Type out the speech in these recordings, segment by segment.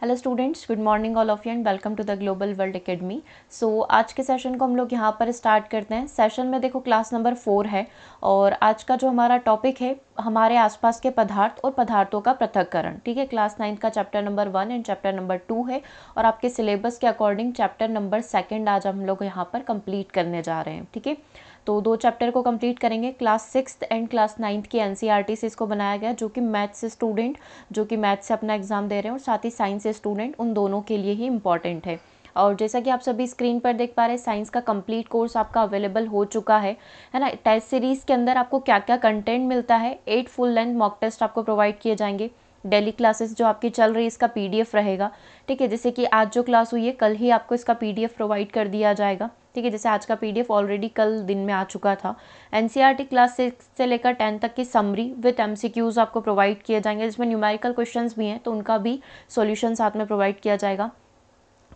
Hello students, good morning all of you and welcome to the global world academy. So आज के session को हम लोग यहाँ पर स्टार्ट करते हैं। सेशन में देखो क्लास नंबर 4 है और आज का जो हमारा टॉपिक है हमारे आसपास के पदार्थ और पदार्थों का पृथक्करण। ठीक है, क्लास 9 का chapter number 1 and chapter number 2 है और आपके सिलेबस के अकॉर्डिंग चैप्टर नंबर 2 आज हम लोग यहाँ पर कंप्लीट करने जा रहे हैं। ठीक है, तो 2 चैप्टर को कंप्लीट करेंगे। क्लास 6 एंड क्लास 9 की एनसीईआरटी से इसको बनाया गया, जो कि मैथ्स स्टूडेंट जो कि मैथ्स से अपना एग्जाम दे रहे हैं और साथ ही साइंस से स्टूडेंट, उन दोनों के लिए ही इंपॉर्टेंट है। और जैसा कि आप सभी स्क्रीन पर देख पा रहे हैं, साइंस का कंप्लीट कोर्स आपका अवेलेबल हो चुका है ना। टेस्ट सीरीज के अंदर आपको क्या क्या कंटेंट मिलता है, 8 फुल लेंथ मॉक टेस्ट आपको प्रोवाइड किए जाएंगे। डेली क्लासेस जो आपकी चल रही है इसका पीडीएफ रहेगा। ठीक है, जैसे कि आज जो क्लास हुई है कल ही आपको इसका पीडीएफ प्रोवाइड कर दिया जाएगा। ठीक है, जैसे आज का पीडीएफ ऑलरेडी कल दिन में आ चुका था। एनसीईआरटी क्लास 6 से लेकर 10 तक की समरी विद एमसीक्यूज आपको प्रोवाइड किए जाएंगे, जिसमें न्यूमेरिकल क्वेश्चंस भी हैं तो उनका भी सॉल्यूशन साथ में प्रोवाइड किया जाएगा।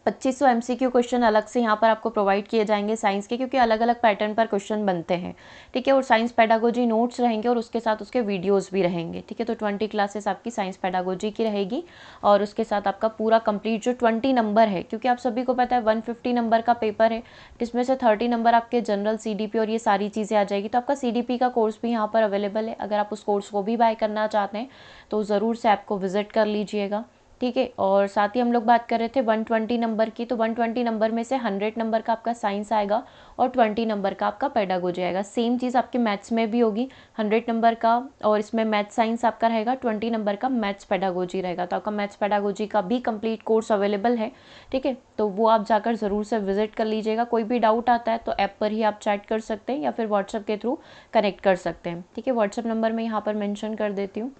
2500 एमसीक्यू क्वेश्चन अलग से यहाँ पर आपको प्रोवाइड किए जाएंगे साइंस के, क्योंकि अलग अलग पैटर्न पर क्वेश्चन बनते हैं। ठीक है, और साइंस पेडागोजी नोट्स रहेंगे और उसके साथ उसके वीडियोस भी रहेंगे। ठीक है, तो 20 क्लासेस आपकी साइंस पेडागोजी की रहेगी और उसके साथ आपका पूरा कंप्लीट जो 20 नंबर है, क्योंकि आप सभी को पता है 150 नंबर का पेपर है, जिसमें से 30 नंबर आपके जनरल सीडीपी और ये सारी चीज़ें आ जाएगी। तो आपका सीडीपी का कोर्स भी यहाँ पर अवेलेबल है। अगर आप उस कोर्स को भी बाय करना चाहते हैं तो ज़रूर से ऐप को विजिट कर लीजिएगा। ठीक है, और साथ ही हम लोग बात कर रहे थे 120 नंबर की, तो 120 नंबर में से 100 नंबर का आपका साइंस आएगा और 20 नंबर का आपका पेडागोजी आएगा। सेम चीज़ आपके मैथ्स में भी होगी, 100 नंबर का और इसमें मैथ्स साइंस आपका रहेगा, 20 नंबर का मैथ्स पेडागोजी रहेगा। तो आपका मैथ्स पेडागोजी का भी कंप्लीट कोर्स अवेलेबल है। ठीक है, तो वो आप जाकर ज़रूर से विजिट कर लीजिएगा। कोई भी डाउट आता है तो ऐप पर ही आप चैट कर सकते हैं या फिर व्हाट्सएप के थ्रू कनेक्ट कर सकते हैं। ठीक है, व्हाट्सएप नंबर मैं यहाँ पर मैंशन कर देती हूँ,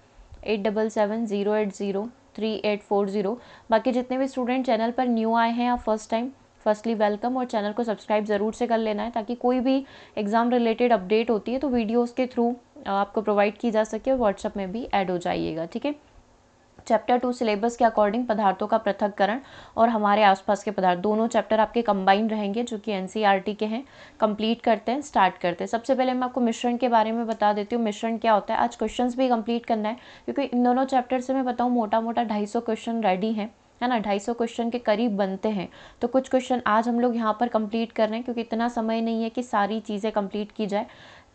8770803840। बाकी जितने भी स्टूडेंट चैनल पर न्यू आए हैं या फर्स्ट टाइम, फर्स्टली वेलकम, और चैनल को सब्सक्राइब ज़रूर से कर लेना है ताकि कोई भी एग्ज़ाम रिलेटेड अपडेट होती है तो वीडियोस के थ्रू आपको प्रोवाइड की जा सके और व्हाट्सएप में भी ऐड हो जाइएगा। ठीक है, चैप्टर 2 सिलेबस के अकॉर्डिंग पदार्थों का पृथक्करण और हमारे आसपास के पदार्थ, दोनों चैप्टर आपके कंबाइंड रहेंगे जो कि एनसीईआरटी के हैं। कंप्लीट करते हैं, स्टार्ट करते हैं। सबसे पहले मैं आपको मिश्रण के बारे में बता देती हूँ, मिश्रण क्या होता है। आज क्वेश्चंस भी कंप्लीट करना है, क्योंकि इन दोनों चैप्टर से मैं बताऊँ मोटा मोटा 250 क्वेश्चन रेडी हैं, है ना। 250 क्वेश्चन के करीब बनते हैं, तो कुछ क्वेश्चन आज हम लोग यहाँ पर कंप्लीट कर रहे हैं, क्योंकि इतना समय नहीं है कि सारी चीज़ें कंप्लीट की जाए।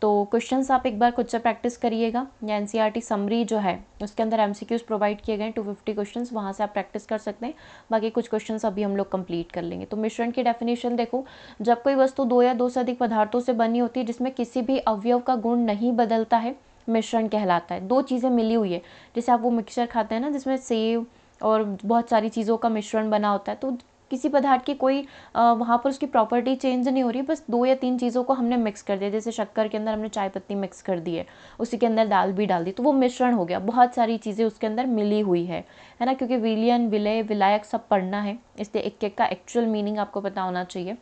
तो क्वेश्चंस आप एक बार खुद से प्रैक्टिस करिएगा, या एनसीईआरटी समरी जो है उसके अंदर एमसीक्यूज प्रोवाइड किए गए 250 क्वेश्चंस, वहाँ से आप प्रैक्टिस कर सकते हैं। बाकी कुछ क्वेश्चंस अभी हम लोग कंप्लीट कर लेंगे। तो मिश्रण की डेफिनेशन देखो, जब कोई वस्तु 2 या 2 से अधिक पदार्थों से बनी होती है जिसमें किसी भी अवयव का गुण नहीं बदलता है, मिश्रण कहलाता है। 2 चीज़ें मिली हुई है, जैसे आप वो मिक्सचर खाते हैं ना जिसमें सेव और बहुत सारी चीज़ों का मिश्रण बना होता है, तो किसी पदार्थ की कोई वहाँ पर उसकी प्रॉपर्टी चेंज नहीं हो रही, बस 2 या 3 चीज़ों को हमने मिक्स कर दिया। जैसे शक्कर के अंदर हमने चाय पत्ती मिक्स कर दी है, उसी के अंदर दाल भी डाल दी, तो वो मिश्रण हो गया। बहुत सारी चीज़ें उसके अंदर मिली हुई है ना, क्योंकि विलयन, विलय, विलायक सब पढ़ना है, इसलिए एक एक का एक्चुअल मीनिंग आपको पता होना चाहिए।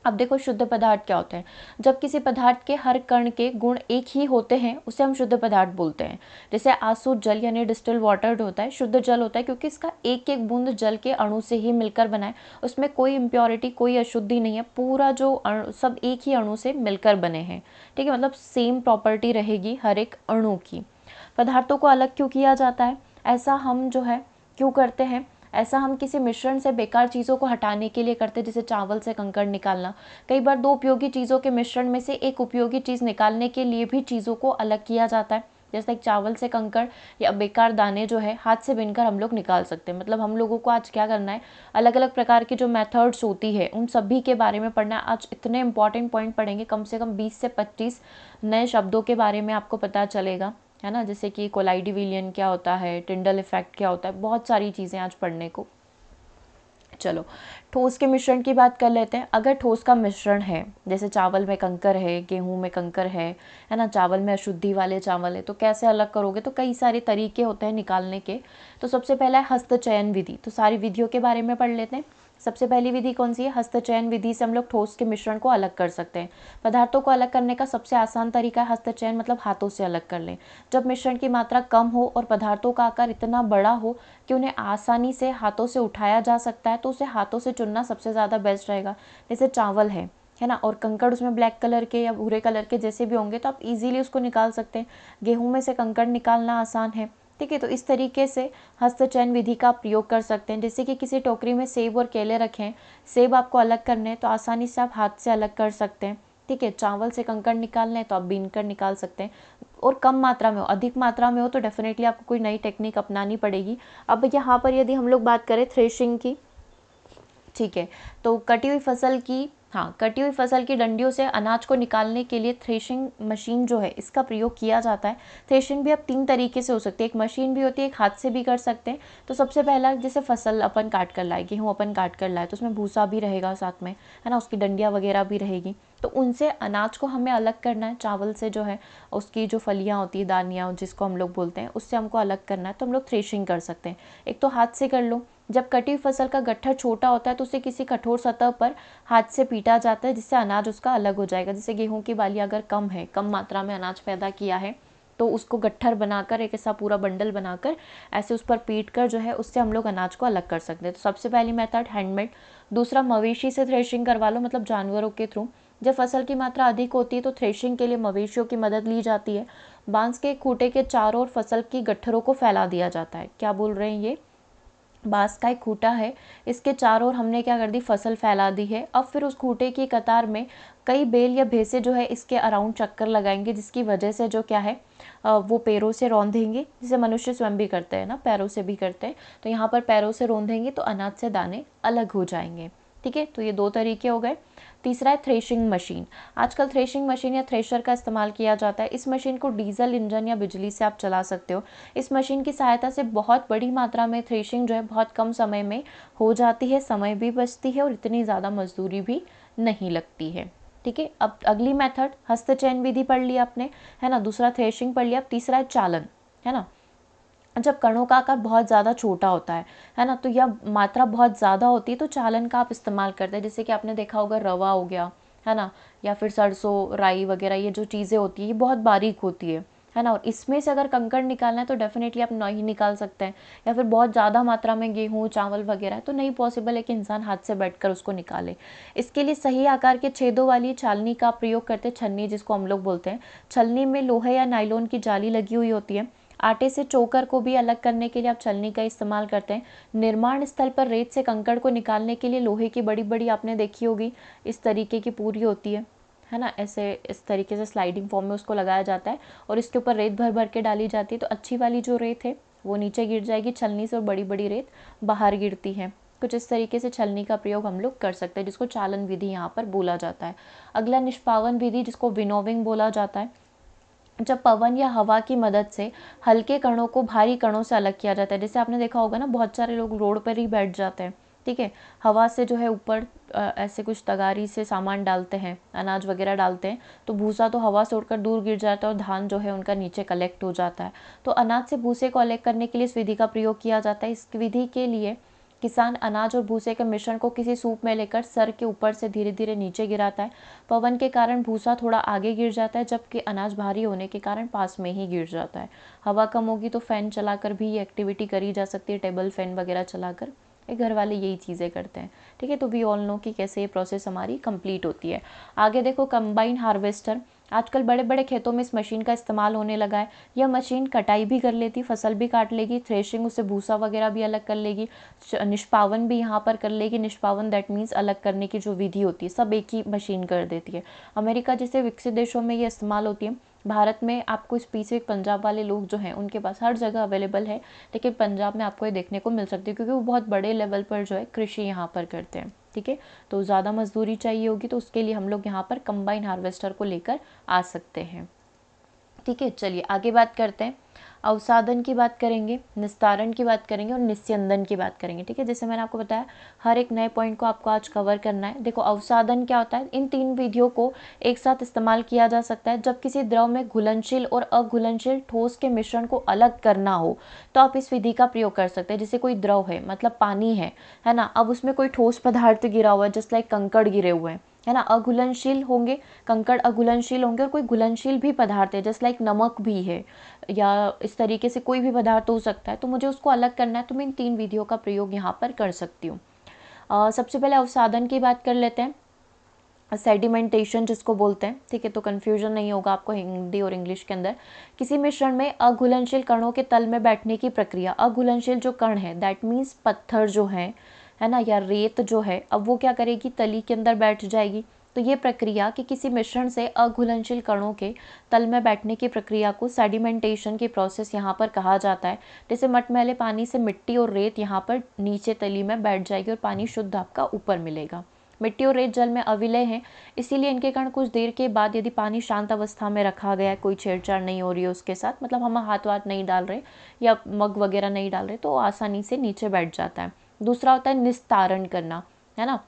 अब देखो शुद्ध पदार्थ क्या होते हैं। जब किसी पदार्थ के हर कण के गुण एक ही होते हैं उसे हम शुद्ध पदार्थ बोलते हैं। जैसे आसुत जल यानी डिस्टिल वाटर जो होता है शुद्ध जल होता है, क्योंकि इसका एक एक बूंद जल के अणु से ही मिलकर बना है, उसमें कोई इम्प्योरिटी, कोई अशुद्धि नहीं है, पूरा जो सब एक ही अणु से मिलकर बने हैं। ठीक है, मतलब सेम प्रॉपर्टी रहेगी हर एक अणु की। पदार्थों को अलग क्यों किया जाता है, ऐसा हम जो है क्यों करते हैं, ऐसा हम किसी मिश्रण से बेकार चीज़ों को हटाने के लिए करते हैं, जैसे चावल से कंकड़ निकालना। कई बार 2 उपयोगी चीज़ों के मिश्रण में से एक उपयोगी चीज़ निकालने के लिए भी चीज़ों को अलग किया जाता है। जैसे एक चावल से कंकड़ या बेकार दाने जो है हाथ से बीनकर हम लोग निकाल सकते हैं। मतलब हम लोगों को आज क्या करना है, अलग अलग प्रकार की जो मेथड्स होती है उन सभी के बारे में पढ़ना है। आज इतने इंपॉर्टेंट पॉइंट पढ़ेंगे, कम से कम 20 से 25 नए शब्दों के बारे में आपको पता चलेगा, है ना। जैसे कि कोलाइडी विलियन क्या होता है, टिंडल इफेक्ट क्या होता है, बहुत सारी चीज़ें आज पढ़ने को। चलो ठोस के मिश्रण की बात कर लेते हैं। अगर ठोस का मिश्रण है, जैसे चावल में कंकर है, गेहूं में कंकर है ना, चावल में अशुद्धि वाले चावल है, तो कैसे अलग करोगे, तो कई सारे तरीके होते हैं निकालने के। तो सबसे पहला है हस्तचयन विधि। तो सारी विधियों के बारे में पढ़ लेते हैं। सबसे पहली विधि कौन सी है, हस्तचयन विधि से हम लोग ठोस के मिश्रण को अलग कर सकते हैं। पदार्थों को अलग करने का सबसे आसान तरीका है हस्तचयन, मतलब हाथों से अलग कर लें। जब मिश्रण की मात्रा कम हो और पदार्थों का आकार इतना बड़ा हो कि उन्हें आसानी से हाथों से उठाया जा सकता है, तो उसे हाथों से चुनना सबसे ज़्यादा बेस्ट रहेगा। जैसे चावल है ना, और कंकड़ उसमें ब्लैक कलर के या भूरे कलर के जैसे भी होंगे तो आप इजीली उसको निकाल सकते हैं। गेहूं में से कंकड़ निकालना आसान है। ठीक है। तो इस तरीके से हस्तचयन विधि का प्रयोग कर सकते हैं। जैसे कि किसी टोकरी में सेब और केले रखें, सेब आपको अलग करने हैं तो आसानी से आप हाथ से अलग कर सकते हैं, ठीक है। चावल से कंकड़ निकालने हैं तो आप बीन कर निकाल सकते हैं, और कम मात्रा में हो, अधिक मात्रा में हो तो डेफिनेटली आपको कोई नई टेक्निक अपनानी पड़ेगी। अब यहाँ पर यदि हम लोग बात करें थ्रेशिंग की, ठीक है, तो कटी हुई फसल की, हाँ, कटी हुई फसल की डंडियों से अनाज को निकालने के लिए थ्रेशिंग मशीन जो है इसका प्रयोग किया जाता है। थ्रेशिंग भी अब 3 तरीके से हो सकती है, एक मशीन भी होती है, एक हाथ से भी कर सकते हैं। तो सबसे पहला, जैसे फसल अपन काट कर लाए, गेहूँ अपन काट कर लाए, तो उसमें भूसा भी रहेगा साथ में, है ना, उसकी डंडियाँ वगैरह भी रहेगी, तो उनसे अनाज को हमें अलग करना है। चावल से जो है उसकी जो फलियाँ होती है, दानियाँ जिसको हम लोग बोलते हैं, उससे हमको अलग करना है, तो हम लोग थ्रेशिंग कर सकते हैं। एक तो हाथ से कर लो, जब कटी हुई फसल का गट्ठर छोटा होता है तो उसे किसी कठोर सतह पर हाथ से पीटा जाता है, जिससे अनाज उसका अलग हो जाएगा। जैसे गेहूं की बाली अगर कम है, कम मात्रा में अनाज पैदा किया है, तो उसको गट्ठर बनाकर, एक ऐसा पूरा बंडल बनाकर ऐसे उस पर पीट कर जो है उससे हम लोग अनाज को अलग कर सकते हैं। तो सबसे पहली मेथड हैंडमेड। दूसरा, मवेशी से थ्रेशिंग करवा लो, मतलब जानवरों के थ्रू। जब फसल की मात्रा अधिक होती है तो थ्रेशिंग के लिए मवेशियों की मदद ली जाती है। बांस के खूंटे के चारों ओर फसल की गट्ठरों को फैला दिया जाता है। क्या बोल रहे हैं ये? बांस का एक खूंटा है, इसके चारों ओर हमने क्या कर दी, फसल फैला दी है। अब फिर उस खूंटे की कतार में कई बैल या भैंसे जो है इसके अराउंड चक्कर लगाएंगे, जिसकी वजह से जो क्या है वो पैरों से रौंदेंगे, जिसे मनुष्य स्वयं भी करते हैं ना, पैरों से भी करते हैं। तो यहाँ पर पैरों से रौंदेंगे तो अनाज से दाने अलग हो जाएंगे, ठीक है। तो ये 2 तरीके हो गए। तीसरा है थ्रेशिंग मशीन। आजकल थ्रेशिंग मशीन या थ्रेशर का इस्तेमाल किया जाता है। इस मशीन को डीजल इंजन या बिजली से आप चला सकते हो। इस मशीन की सहायता से बहुत बड़ी मात्रा में थ्रेशिंग जो है बहुत कम समय में हो जाती है, समय भी बचती है और इतनी ज़्यादा मजदूरी भी नहीं लगती है, ठीक है। अब अगली मेथड, हस्तचयन विधि पढ़ लिया आपने, है ना, दूसरा थ्रेशिंग पढ़ लिया। अब तीसरा है चालन, है ना। जब कणों का आकार बहुत ज़्यादा छोटा होता है ना, तो यह मात्रा बहुत ज़्यादा होती है तो चालन का आप इस्तेमाल करते हैं। जैसे कि आपने देखा होगा रवा हो गया, है ना, या फिर सरसों, राई वगैरह, ये जो चीज़ें होती है ये बहुत बारीक होती है ना, और इसमें से अगर कंकड़ निकालना है तो डेफिनेटली आप नहीं निकाल सकते हैं। या फिर बहुत ज़्यादा मात्रा में गेहूँ, चावल वगैरह है तो नहीं पॉसिबल है कि इंसान हाथ से बैठकर उसको निकाले। इसके लिए सही आकार के छेदों वाली छालनी का प्रयोग करते हैं, छन्नी जिसको हम लोग बोलते हैं। छलनी में लोहे या नायलॉन की जाली लगी हुई होती है। आटे से चोकर को भी अलग करने के लिए आप छलनी का इस्तेमाल करते हैं। निर्माण स्थल पर रेत से कंकड़ को निकालने के लिए लोहे की बड़ी बड़ी आपने देखी होगी, इस तरीके की पूरी होती है ना, ऐसे इस तरीके से स्लाइडिंग फॉर्म में उसको लगाया जाता है और इसके ऊपर रेत भर भर के डाली जाती है। तो अच्छी वाली जो रेत है वो नीचे गिर जाएगी छलनी से और बड़ी बड़ी रेत बाहर गिरती है। कुछ इस तरीके से छलनी का प्रयोग हम लोग कर सकते हैं, जिसको चालन विधि यहाँ पर बोला जाता है। अगला निष्पावन विधि, जिसको विनोविंग बोला जाता है। जब पवन या हवा की मदद से हल्के कणों को भारी कणों से अलग किया जाता है। जैसे आपने देखा होगा ना, बहुत सारे लोग रोड पर ही बैठ जाते हैं, ठीक है, हवा से जो है ऊपर ऐसे कुछ तगारी से सामान डालते हैं, अनाज वगैरह डालते हैं, तो भूसा तो हवा से उड़कर दूर गिर जाता है और धान जो है उनका नीचे कलेक्ट हो जाता है। तो अनाज से भूसे को अलग करने के लिए इस विधि का प्रयोग किया जाता है। इस विधि के लिए किसान अनाज और भूसे के मिश्रण को किसी सूप में लेकर सर के ऊपर से धीरे धीरे नीचे गिराता है। पवन के कारण भूसा थोड़ा आगे गिर जाता है, जबकि अनाज भारी होने के कारण पास में ही गिर जाता है। हवा कम होगी तो फैन चलाकर भी ये एक्टिविटी करी जा सकती है, टेबल फैन वगैरह चलाकर। ये घर वाले यही चीज़ें करते हैं, ठीक है। तो वी ऑल नो कि कैसे ये प्रोसेस हमारी कंप्लीट होती है। आगे देखो, कंबाइन हार्वेस्टर। आजकल बड़े बड़े खेतों में इस मशीन का इस्तेमाल होने लगा है। यह मशीन कटाई भी कर लेती, फसल भी काट लेगी, थ्रेशिंग, उससे भूसा वगैरह भी अलग कर लेगी, निष्पावन भी यहाँ पर कर लेगी। निष्पावन दैट मीन्स अलग करने की जो विधि होती है सब एक ही मशीन कर देती है। अमेरिका जैसे विकसित देशों में ये इस्तेमाल होती है। भारत में आपको स्पेसिफिक पंजाब वाले लोग जो हैं उनके पास हर जगह अवेलेबल है, लेकिन पंजाब में आपको ये देखने को मिल सकती है क्योंकि वो बहुत बड़े लेवल पर जो है कृषि यहाँ पर करते हैं, ठीक है। तो ज़्यादा मजदूरी चाहिए होगी तो उसके लिए हम लोग यहाँ पर कंबाइन हार्वेस्टर को लेकर आ सकते हैं, ठीक है। चलिए आगे बात करते हैं। अवसादन की बात करेंगे, निस्तारण की बात करेंगे और निस्यंदन की बात करेंगे, ठीक है। जैसे मैंने आपको बताया हर एक नए पॉइंट को आपको आज कवर करना है। देखो, अवसादन क्या होता है, इन 3 विधियों को एक साथ इस्तेमाल किया जा सकता है। जब किसी द्रव में घुलनशील और अघुलनशील ठोस के मिश्रण को अलग करना हो तो आप इस विधि का प्रयोग कर सकते हैं। जैसे कोई द्रव है, मतलब पानी है ना, अब उसमें कोई ठोस पदार्थ गिरा हुआ है, जस्ट लाइक कंकड़ गिरे हुए हैं, है ना, अघुलनशील होंगे, कंकड़ अघुलनशील होंगे, और कोई घुलनशील भी पदार्थ है जस्ट लाइक नमक भी है, या इस तरीके से कोई भी पदार्थ हो सकता है, तो मुझे उसको अलग करना है तो मैं इन 3 विधियों का प्रयोग यहाँ पर कर सकती हूँ। सबसे पहले अवसादन की बात कर लेते हैं। सेडिमेंटेशन जिसको बोलते हैं, ठीक है, तो कन्फ्यूजन नहीं होगा आपको हिंदी और इंग्लिश के अंदर। किसी मिश्रण में अघुलनशील कणों के तल में बैठने की प्रक्रिया, अघुलनशील जो कण है दैट मीन्स पत्थर जो है ना, या रेत जो है, अब वो क्या करेगी, तली के अंदर बैठ जाएगी। तो ये प्रक्रिया कि किसी मिश्रण से अघुलनशील कणों के तल में बैठने की प्रक्रिया को सेडिमेंटेशन की प्रोसेस यहाँ पर कहा जाता है। जैसे मटमैले पानी से मिट्टी और रेत यहाँ पर नीचे तली में बैठ जाएगी और पानी शुद्ध आपका ऊपर मिलेगा। मिट्टी और रेत जल में अविलय हैं, इसीलिए इनके कण कुछ देर के बाद यदि पानी शांत अवस्था में रखा गया है, कोई छेड़छाड़ नहीं हो रही है उसके साथ, मतलब हम हाथ वाथ नहीं डाल रहे या मग वगैरह नहीं डाल रहे, तो आसानी से नीचे बैठ जाता है। दूसरा होता है निस्तारण करना, है ना,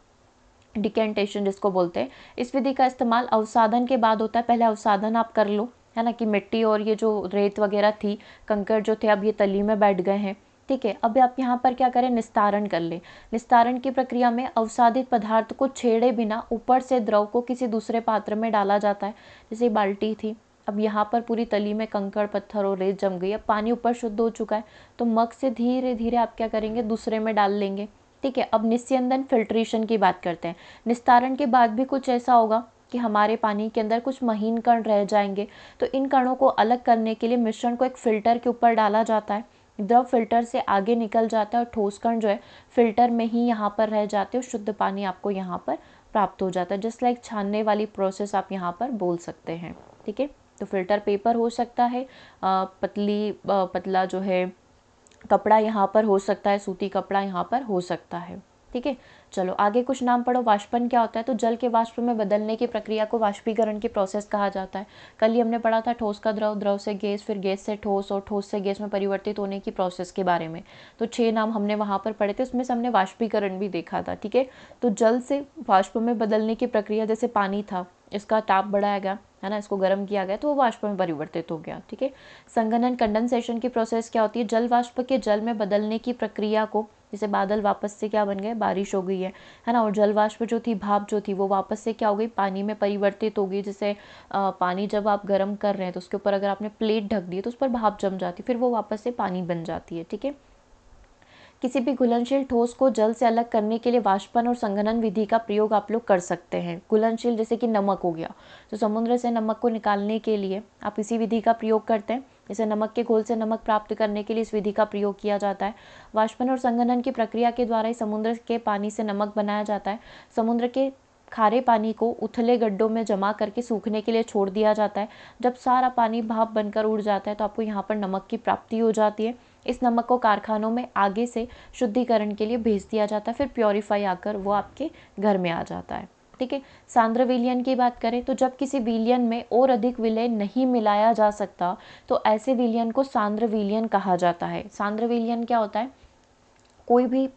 डिकेंटेशन जिसको बोलते हैं। इस विधि का इस्तेमाल अवसाधन के बाद होता है। पहले अवसाधन आप कर लो, है ना, कि मिट्टी और ये जो रेत वगैरह थी, कंकड़ जो थे, अब ये तली में बैठ गए हैं, ठीक है। अब आप यहाँ पर क्या करें, निस्तारण कर ले। निस्तारण की प्रक्रिया में अवसादित पदार्थ को छेड़े बिना ऊपर से द्रव को किसी दूसरे पात्र में डाला जाता है। जैसे बाल्टी थी, अब यहाँ पर पूरी तली में कंकड़ पत्थर और रेत जम गई, अब पानी ऊपर शुद्ध हो चुका है, तो मग से धीरे धीरे आप क्या करेंगे, दूसरे में डाल लेंगे, ठीक है। अब निस्यंदन फिल्ट्रेशन की बात करते हैं। निस्तारण के बाद भी कुछ ऐसा होगा कि हमारे पानी के अंदर कुछ महीन कण रह जाएंगे, तो इन कणों को अलग करने के लिए मिश्रण को एक फिल्टर के ऊपर डाला जाता है। द्रव फिल्टर से आगे निकल जाता है और ठोस कण जो है फिल्टर में ही यहाँ पर रह जाते हैं और शुद्ध पानी आपको यहाँ पर प्राप्त हो जाता है। जस्ट लाइक छानने वाली प्रोसेस आप यहाँ पर बोल सकते हैं, ठीक है। तो फिल्टर पेपर हो सकता है, पतला जो है कपड़ा यहाँ पर हो सकता है, सूती कपड़ा यहाँ पर हो सकता है, ठीक है। चलो आगे कुछ नाम पढ़ो। वाष्पन क्या होता है, तो जल के वाष्प में बदलने की प्रक्रिया को वाष्पीकरण की प्रोसेस कहा जाता है। कल ही हमने पढ़ा था ठोस का द्रव, द्रव से गैस, फिर गैस से ठोस और ठोस से गैस में परिवर्तित होने की प्रोसेस के बारे में। तो 6 नाम हमने वहाँ पर पढ़े थे, उसमें से हमने वाष्पीकरण भी देखा था, ठीक है। तो जल से वाष्प में बदलने की प्रक्रिया, जैसे पानी था, इसका ताप बढ़ाया गया, है ना, इसको गर्म किया गया तो वो वाष्प में परिवर्तित हो गया, ठीक है। संघनन कंडेंसेशन की प्रोसेस क्या होती है, जल वाष्प के जल में बदलने की प्रक्रिया को, जैसे बादल वापस से क्या बन गए, बारिश हो गई है ना, और जल वाष्प जो थी, भाप जो थी, वो वापस से क्या हो गई, पानी में परिवर्तित हो गई। जैसे पानी जब आप गर्म कर रहे हैं तो उसके ऊपर अगर आपने प्लेट ढक दी तो उस पर भाप जम जाती है, फिर वो वापस से पानी बन जाती है, ठीक है। किसी भी घुलनशील ठोस को जल से अलग करने के लिए वाष्पन और संघनन विधि का प्रयोग आप लोग कर सकते हैं। घुलनशील जैसे कि नमक हो गया, तो समुद्र से नमक को निकालने के लिए आप इसी विधि का प्रयोग करते हैं। जैसे नमक के घोल से नमक प्राप्त करने के लिए इस विधि का प्रयोग किया जाता है। वाष्पन और संघनन की प्रक्रिया के द्वारा ही समुद्र के पानी से नमक बनाया जाता है। समुद्र के खारे पानी को उथले गड्ढों में जमा करके सूखने के लिए छोड़ दिया जाता है। जब सारा पानी भाप बनकर उड़ जाता है तो आपको यहाँ पर नमक की प्राप्ति हो जाती है। इस नमक को कारखानों में आगे से शुद्धिकरण के लिए भेज दिया जाता है, फिर प्योरीफाई आकर वो आपके घर में आ जाता है, ठीक है। सांद्र विलयन की बात करें तो जब किसी विलयन में और अधिक विलय नहीं मिलाया जा सकता तो ऐसे विलयन को सांद्र विलयन कहा जाता है। सांद्र विलयन क्या होता है, कोई भी,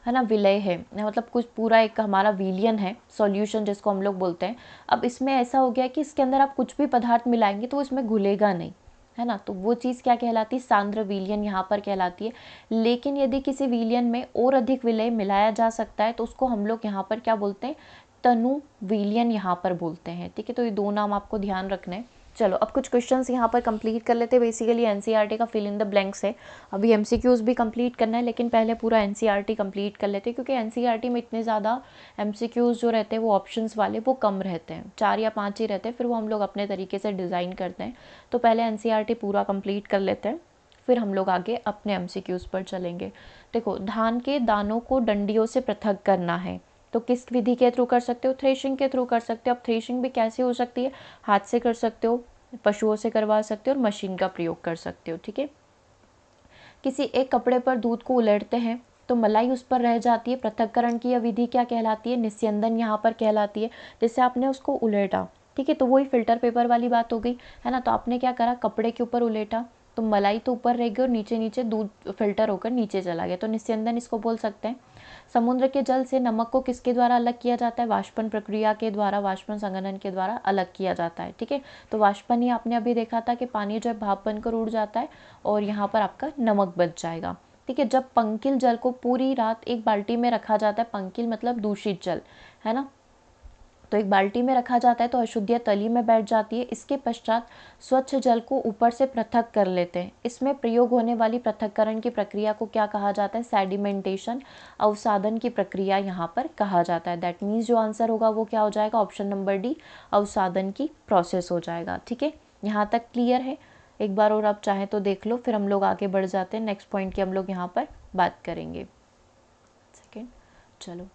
है ना, विलय है, मतलब कुछ पूरा एक हमारा विलयन है, सॉल्यूशन जिसको हम लोग बोलते हैं। अब इसमें ऐसा हो गया कि इसके अंदर आप कुछ भी पदार्थ मिलाएंगे तो इसमें घुलेगा नहीं, है ना, तो वो चीज़ क्या कहलाती है, सांद्र विलयन यहाँ पर कहलाती है। लेकिन यदि किसी विलयन में और अधिक विलय मिलाया जा सकता है तो उसको हम लोग यहाँ पर क्या बोलते हैं, तनु विलयन यहाँ पर बोलते हैं, ठीक है। तो ये 2 नाम आपको ध्यान रखने हैं। चलो अब कुछ क्वेश्चंस यहाँ पर कंप्लीट कर लेते हैं। बेसिकली एनसीईआरटी का फिल इन द ब्लैंक्स है, अभी एमसीक्यूज भी कंप्लीट करना है, लेकिन पहले पूरा एनसीईआरटी कंप्लीट कर लेते हैं, क्योंकि एनसीईआरटी में इतने ज़्यादा एमसीक्यूज जो रहते हैं वो ऑप्शंस वाले वो कम रहते हैं, 4 या 5 ही रहते हैं, फिर वो हम लोग अपने तरीके से डिज़ाइन करते हैं। तो पहले एनसीईआरटी पूरा कंप्लीट कर लेते हैं, फिर हम लोग आगे अपने एमसीक्यूज पर चलेंगे। देखो, धान के दानों को डंडियों से पृथक करना है तो किस विधि के थ्रू कर सकते हो, थ्रेशिंग के थ्रू कर सकते हो। अब थ्रेशिंग भी कैसे हो सकती है, हाथ से कर सकते हो, पशुओं से करवा सकते हो और मशीन का प्रयोग कर सकते हो, ठीक है। किसी एक कपड़े पर दूध को उलटते हैं तो मलाई उस पर रह जाती है, पृथक्करण की यह विधि क्या कहलाती है, निस्यंदन यहाँ पर कहलाती है। जैसे आपने उसको उलटा, ठीक है, तो वही फिल्टर पेपर वाली बात हो गई, है ना। तो आपने क्या करा, कपड़े के ऊपर उलेटा तो मलाई तो ऊपर रह गई और नीचे नीचे दूध फिल्टर होकर नीचे चला गया, तो निस्यंदन इसको बोल सकते हैं। समुद्र के जल से नमक को किसके द्वारा अलग किया जाता है, वाष्पन प्रक्रिया के द्वारा, वाष्पन संघनन के द्वारा अलग किया जाता है, ठीक है। तो वाष्पन ही आपने अभी देखा था कि पानी जो है भाप बनकर उड़ जाता है और यहाँ पर आपका नमक बच जाएगा, ठीक है। जब पंकिल जल को पूरी रात एक बाल्टी में रखा जाता है, पंकिल मतलब दूषित जल, है ना, तो एक बाल्टी में रखा जाता है तो अशुद्धियाँ तली में बैठ जाती है। इसके पश्चात स्वच्छ जल को ऊपर से पृथक कर लेते हैं। इसमें प्रयोग होने वाली पृथक्करण की प्रक्रिया को क्या कहा जाता है? सेडिमेंटेशन, अवसादन की प्रक्रिया यहाँ पर कहा जाता है। दैट मीन्स जो आंसर होगा वो क्या हो जाएगा? ऑप्शन नंबर डी, अवसादन की प्रोसेस हो जाएगा। ठीक है, यहाँ तक क्लियर है? एक बार और आप चाहें तो देख लो, फिर हम लोग आगे बढ़ जाते हैं। नेक्स्ट पॉइंट की हम लोग यहाँ पर बात करेंगे। सेकेंड, चलो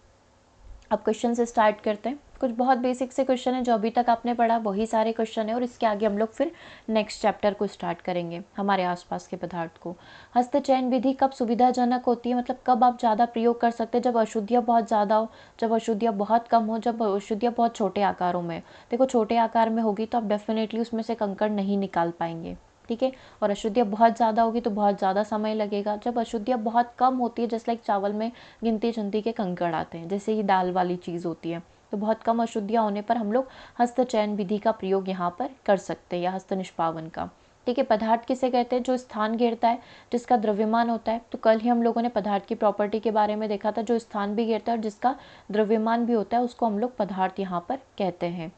अब क्वेश्चन से स्टार्ट करते हैं। कुछ बहुत बेसिक से क्वेश्चन है, जो अभी तक आपने पढ़ा वही सारे क्वेश्चन है, और इसके आगे हम लोग फिर नेक्स्ट चैप्टर को स्टार्ट करेंगे, हमारे आसपास के पदार्थ को। हस्तचयन विधि कब सुविधाजनक होती है? मतलब कब आप ज़्यादा प्रयोग कर सकते हैं? जब अशुद्धियाँ बहुत ज़्यादा हो, जब अशुद्धियाँ बहुत कम हो, जब अशुद्धियाँ बहुत छोटे आकारों में। देखो छोटे आकार में होगी तो आप डेफिनेटली उसमें से कंकड़ नहीं निकाल पाएंगे। ठीक है, और अशुद्धियाँ बहुत ज़्यादा होगी तो बहुत ज़्यादा समय लगेगा। जब अशुद्धियाँ बहुत कम होती है, जैसे लाइक चावल में गिनती चुनती के कंकड़ आते हैं, जैसे ये दाल वाली चीज़ होती है, तो बहुत कम अशुद्धियाँ होने पर हम लोग हस्तचयन विधि का प्रयोग यहाँ पर कर सकते हैं, या हस्त निष्पावन का। ठीक है, पदार्थ किसे कहते हैं? जो स्थान घेरता है, जिसका द्रव्यमान होता है। तो कल ही हम लोगों ने पदार्थ की प्रॉपर्टी के बारे में देखा था, जो स्थान भी घेरता है और जिसका द्रव्यमान भी होता है, उसको हम लोग पदार्थ यहाँ पर कहते हैं।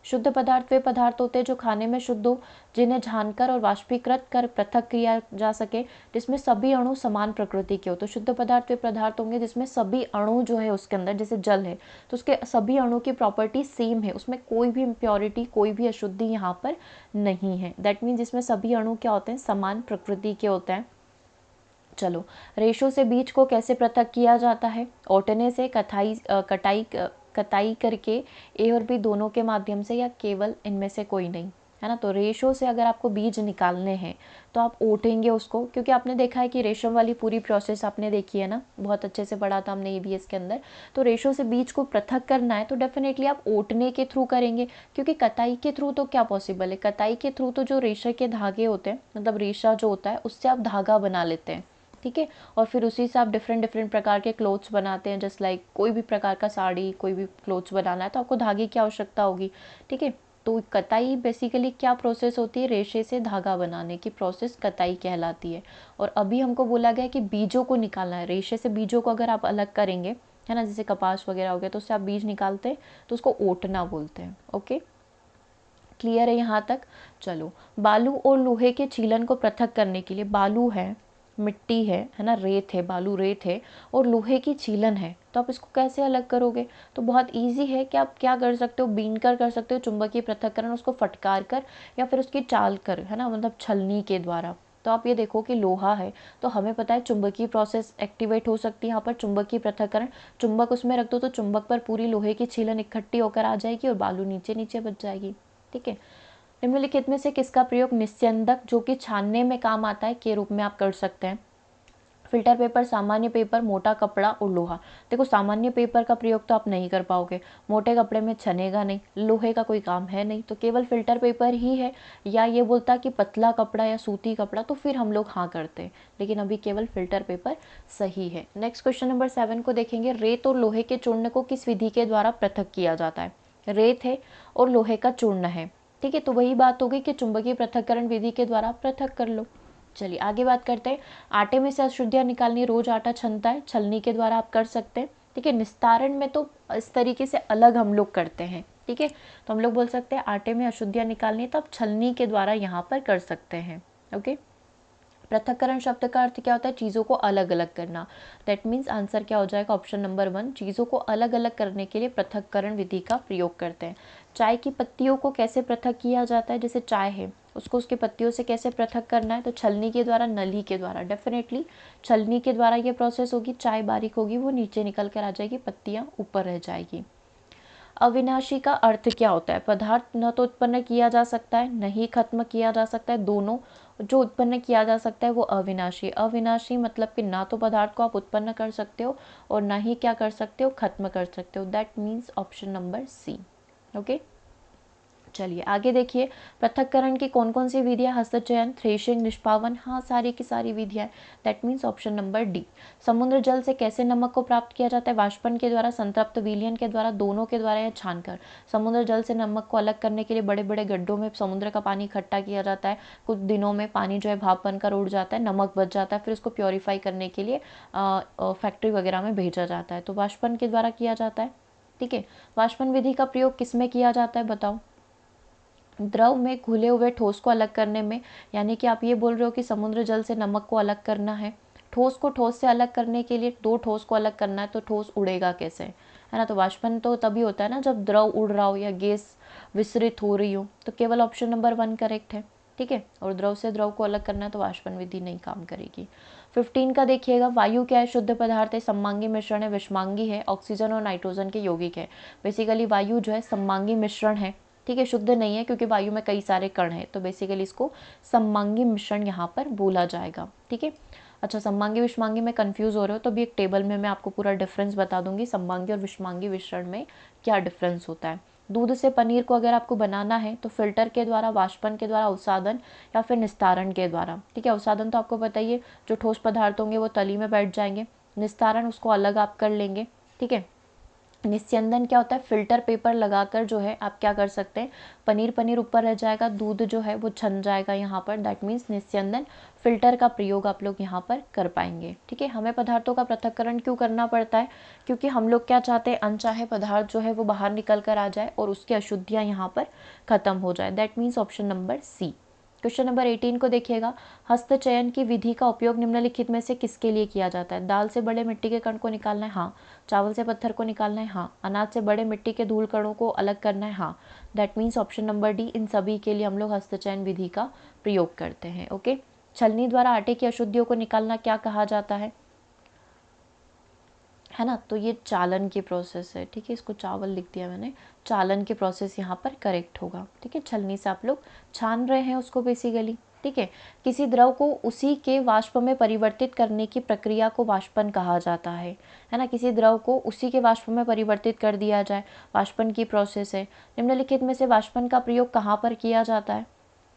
शुद्ध पदार्थ वे पदार्थ होते हैं जो खाने में शुद्ध हो, जिन्हें छानकर और वाष्पीकृत कर पृथक किया जा सके, जिसमें सभी अणु समान प्रकृति के हो। तो शुद्ध पदार्थ वे पदार्थ होंगे जिसमें सभी अणु जो है उसके अंदर, जैसे जल है तो उसके सभी अणु की प्रॉपर्टी सेम है, उसमें कोई भी इम्प्योरिटी, कोई भी अशुद्धि यहाँ पर नहीं है। दैट मीन्स जिसमें सभी अणु क्या होते हैं? समान प्रकृति के होते हैं। चलो, रेशों से बीज को कैसे पृथक किया जाता है? ओटने से, कटाई करके, ए और बी दोनों के माध्यम से, या केवल इनमें से कोई नहीं, है ना। तो रेशों से अगर आपको बीज निकालने हैं तो आप ओटेंगे उसको, क्योंकि आपने देखा है कि रेशम वाली पूरी प्रोसेस आपने देखी है ना, बहुत अच्छे से पढ़ा था हमने ईवीएस के अंदर। तो रेशों से बीज को पृथक करना है तो डेफिनेटली आप ओटने के थ्रू करेंगे, क्योंकि कताई के थ्रू तो क्या पॉसिबल है? कताई के थ्रू तो जो रेशे के धागे होते हैं, मतलब रेशा जो होता है उससे आप धागा बना लेते हैं। ठीक है, और फिर उसी से आप डिफरेंट प्रकार के क्लोथ्स बनाते हैं। जस्ट लाइक कोई भी प्रकार का साड़ी, कोई भी क्लोथ्स बनाना है तो आपको धागे की आवश्यकता होगी। ठीक है, तो कताई बेसिकली क्या प्रोसेस होती है? रेशे से धागा बनाने की प्रोसेस कताई कहलाती है। और अभी हमको बोला गया कि बीजों को निकालना है। रेशे से बीजों को अगर आप अलग करेंगे, है ना, जैसे कपास वगैरह हो गया, तो उससे आप बीज निकालते हैं तो उसको ओटना बोलते हैं। ओके, क्लियर है यहाँ तक? चलो, बालू और लोहे के छीलन को पृथक करने के लिए, बालू है, मिट्टी है ना, रेत है, बालू रेत है, और लोहे की छीलन है, तो आप इसको कैसे अलग करोगे? तो बहुत इजी है कि आप क्या कर सकते हो? बीन कर सकते हो चुंबकीय पृथक्करण, उसको फटकार कर या फिर उसकी चाल कर, है ना, मतलब छलनी के द्वारा। तो आप ये देखो कि लोहा है तो हमें पता है चुंबकीय प्रोसेस एक्टिवेट हो सकती है यहाँ पर, चुंबकीय पृथक्करण। चुंबक उसमें रख दो तो चुंबक पर पूरी लोहे की छीलन इकट्ठी होकर आ जाएगी और बालू नीचे नीचे बच जाएगी। ठीक है, निम्नलिखित में से किसका प्रयोग निस्यंदक, जो कि छानने में काम आता है, के रूप में आप कर सकते हैं? फिल्टर पेपर, सामान्य पेपर, मोटा कपड़ा और लोहा। देखो सामान्य पेपर का प्रयोग तो आप नहीं कर पाओगे, मोटे कपड़े में छनेगा नहीं, लोहे का कोई काम है नहीं, तो केवल फिल्टर पेपर ही है। या ये बोलता कि पतला कपड़ा या सूती कपड़ा, तो फिर हम लोग हाँ करते हैं, लेकिन अभी केवल फिल्टर पेपर सही है। नेक्स्ट क्वेश्चन नंबर 7 को देखेंगे। रेत और लोहे के चूर्ण को किस विधि के द्वारा पृथक किया जाता है? रेत है और लोहे का चूर्ण है। ठीक है, तो वही बात होगी कि चुंबकीय पृथक्करण विधि के द्वारा पृथक कर लो। चलिए आगे बात करते हैं। आटे में से अशुद्धियाँ निकालनी, रोज आटा छनता है, छलनी के द्वारा आप कर सकते हैं। ठीक है, निस्तारण में तो इस तरीके से अलग हम लोग करते हैं। ठीक है, तो हम लोग बोल सकते हैं आटे में अशुद्धियाँ निकालनी तो आप छलनी के द्वारा यहाँ पर कर सकते हैं। ओके, पृथक्करण शब्द का अर्थ क्या होता है? चीज़ों को अलग अलग करना। दैट मीन्स आंसर क्या हो जाएगा? ऑप्शन नंबर 1, चीज़ों को अलग अलग करने के लिए पृथक्करण विधि का प्रयोग करते हैं। चाय की पत्तियों को कैसे पृथक किया जाता है? जैसे चाय है उसको उसके पत्तियों से कैसे पृथक करना है? तो छलनी के द्वारा, नली के द्वारा। डेफिनेटली छलनी के द्वारा ये प्रोसेस होगी, चाय बारीक होगी, वो नीचे निकल कर आ जाएगी, पत्तियाँ ऊपर रह जाएगी। अविनाशी का अर्थ क्या होता है? पदार्थ न तो उत्पन्न किया जा सकता है, नहीं खत्म किया जा सकता है, दोनों। जो उत्पन्न किया जा सकता है वो अविनाशी। अविनाशी मतलब कि ना तो पदार्थ को आप उत्पन्न कर सकते हो और ना ही क्या कर सकते हो? खत्म कर सकते हो। That means option number C. Okay, चलिए आगे देखिए। पृथक्करण की कौन कौन सी विधियां? हस्तचयन, थ्रेशिंग, निष्पावन, हाँ सारी की सारी विधियां। That means option number D. समुद्र जल से कैसे नमक को प्राप्त किया जाता है? वाष्पन के द्वारा, संतृप्त विलयन के द्वारा, दोनों के द्वारा या छानकर। समुद्र जल से नमक को अलग करने के लिए बड़े बड़े गड्ढों में समुद्र का पानी इकट्ठा किया जाता है, कुछ दिनों में पानी जो है भाप बनकर उड़ जाता है, नमक बच जाता है, फिर उसको प्योरीफाई करने के लिए फैक्ट्री वगैरह में भेजा जाता है। तो वाष्पन के द्वारा किया जाता है। ठीक है। वाष्पन विधि का प्रयोग किस में किया जाता है बताओ? द्रव में घुले हुए ठोस को अलग करने में, यानी कि आप ये बोल रहे हो कि समुद्र जल से नमक को अलग करना है। ठोस को ठोस से अलग करने के लिए दो ठोस को अलग करना है, तो ठोस उड़ेगा कैसे, है ना? तो वाष्पन तो तभी होता है ना जब द्रव उड़ रहा हो या गैस विसरित हो रही हो। तो केवल ऑप्शन नंबर 1 करेक्ट है, ठीक है। और द्रव से द्रव को अलग करना है तो वाष्पन विधि नहीं काम करेगी। 15 का देखिएगा, वायु क्या है? शुद्ध पदार्थ है, सममांगी मिश्रण है, विषमांगी है, ऑक्सीजन और नाइट्रोजन के यौगिक है। बेसिकली वायु जो है सममांगी मिश्रण है, ठीक है, शुद्ध नहीं है क्योंकि वायु में कई सारे कण हैं, तो बेसिकली इसको सममांगी मिश्रण यहाँ पर बोला जाएगा, ठीक है। अच्छा, सममांगी विषमांगी में कंफ्यूज हो रहे हो तो भी एक टेबल में मैं आपको पूरा डिफरेंस बता दूंगी, सममांगी और विषमांगी मिश्रण में क्या डिफरेंस होता है। दूध से पनीर को अगर आपको बनाना है तो फिल्टर के द्वारा, वाष्पन के द्वारा, अवसादन या फिर निस्तारण के द्वारा, ठीक है। अवसादन तो आपको पता ही है, जो ठोस पदार्थ होंगे वो तली में बैठ जाएंगे। निस्तारण उसको अलग आप कर लेंगे, ठीक है। निस्यंदन क्या होता है? फिल्टर पेपर लगाकर जो है आप क्या कर सकते हैं, पनीर ऊपर रह जाएगा, दूध जो है वो छन जाएगा यहाँ पर, दैट मीन्स निस्यंदन। फिल्टर का प्रयोग आप लोग यहाँ पर कर पाएंगे, ठीक है। हमें पदार्थों का पृथक्करण क्यों करना पड़ता है? क्योंकि हम लोग क्या चाहते हैं, अनचाहे पदार्थ जो है वो बाहर निकल कर आ जाए और उसकी अशुद्धियाँ यहाँ पर खत्म हो जाए, that means option number C. Question number 18 को देखिएगा, हस्तचयन की विधि का उपयोग निम्नलिखित में से किसके लिए किया जाता है? दाल से बड़े मिट्टी के कण को निकालना है, हाँ। चावल से पत्थर को निकालना है, हाँ। अनाज से बड़े मिट्टी के धूल कणों को अलग करना है, हाँ। That means option number D, इन सभी के लिए हम लोग हस्तचयन विधि का प्रयोग करते हैं, ओके। छलनी द्वारा आटे की अशुद्धियों को निकालना क्या कहा जाता है ना? तो ये चालन की प्रोसेस है, ठीक है। इसको चावल लिख दिया मैंने, चालन की प्रोसेस यहाँ पर करेक्ट होगा, ठीक है। छलनी से आप लोग छान रहे हैं उसको बेसिकली, ठीक है। किसी द्रव को उसी के वाष्प में परिवर्तित करने की प्रक्रिया को वाष्पन कहा जाता है ना? किसी द्रव को उसी के वाष्प में परिवर्तित कर दिया जाए, वाष्पन की प्रोसेस है। निम्नलिखित में से वाष्पन का प्रयोग कहाँ पर किया जाता है?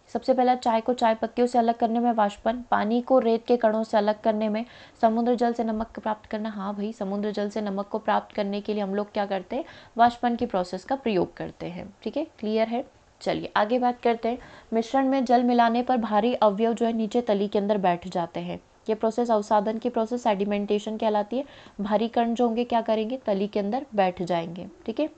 सबसे पहला, चाय को चाय पत्तियों से अलग करने में वाष्पन, पानी को रेत के कणों से अलग करने में, समुद्र जल से नमक प्राप्त करना, हाँ भाई, समुद्र जल से नमक को प्राप्त करने के लिए हम लोग क्या करते हैं, वाष्पन की प्रोसेस का प्रयोग करते हैं, ठीक है। क्लियर है? चलिए आगे बात करते हैं। मिश्रण में जल मिलाने पर भारी अवयव जो है नीचे तली के अंदर बैठ जाते हैं। ये प्रोसेस अवसादन की प्रोसेस, सेडिमेंटेशन कहलाती है। भारी कण जो होंगे क्या करेंगे, तली के अंदर बैठ जाएंगे, ठीक है।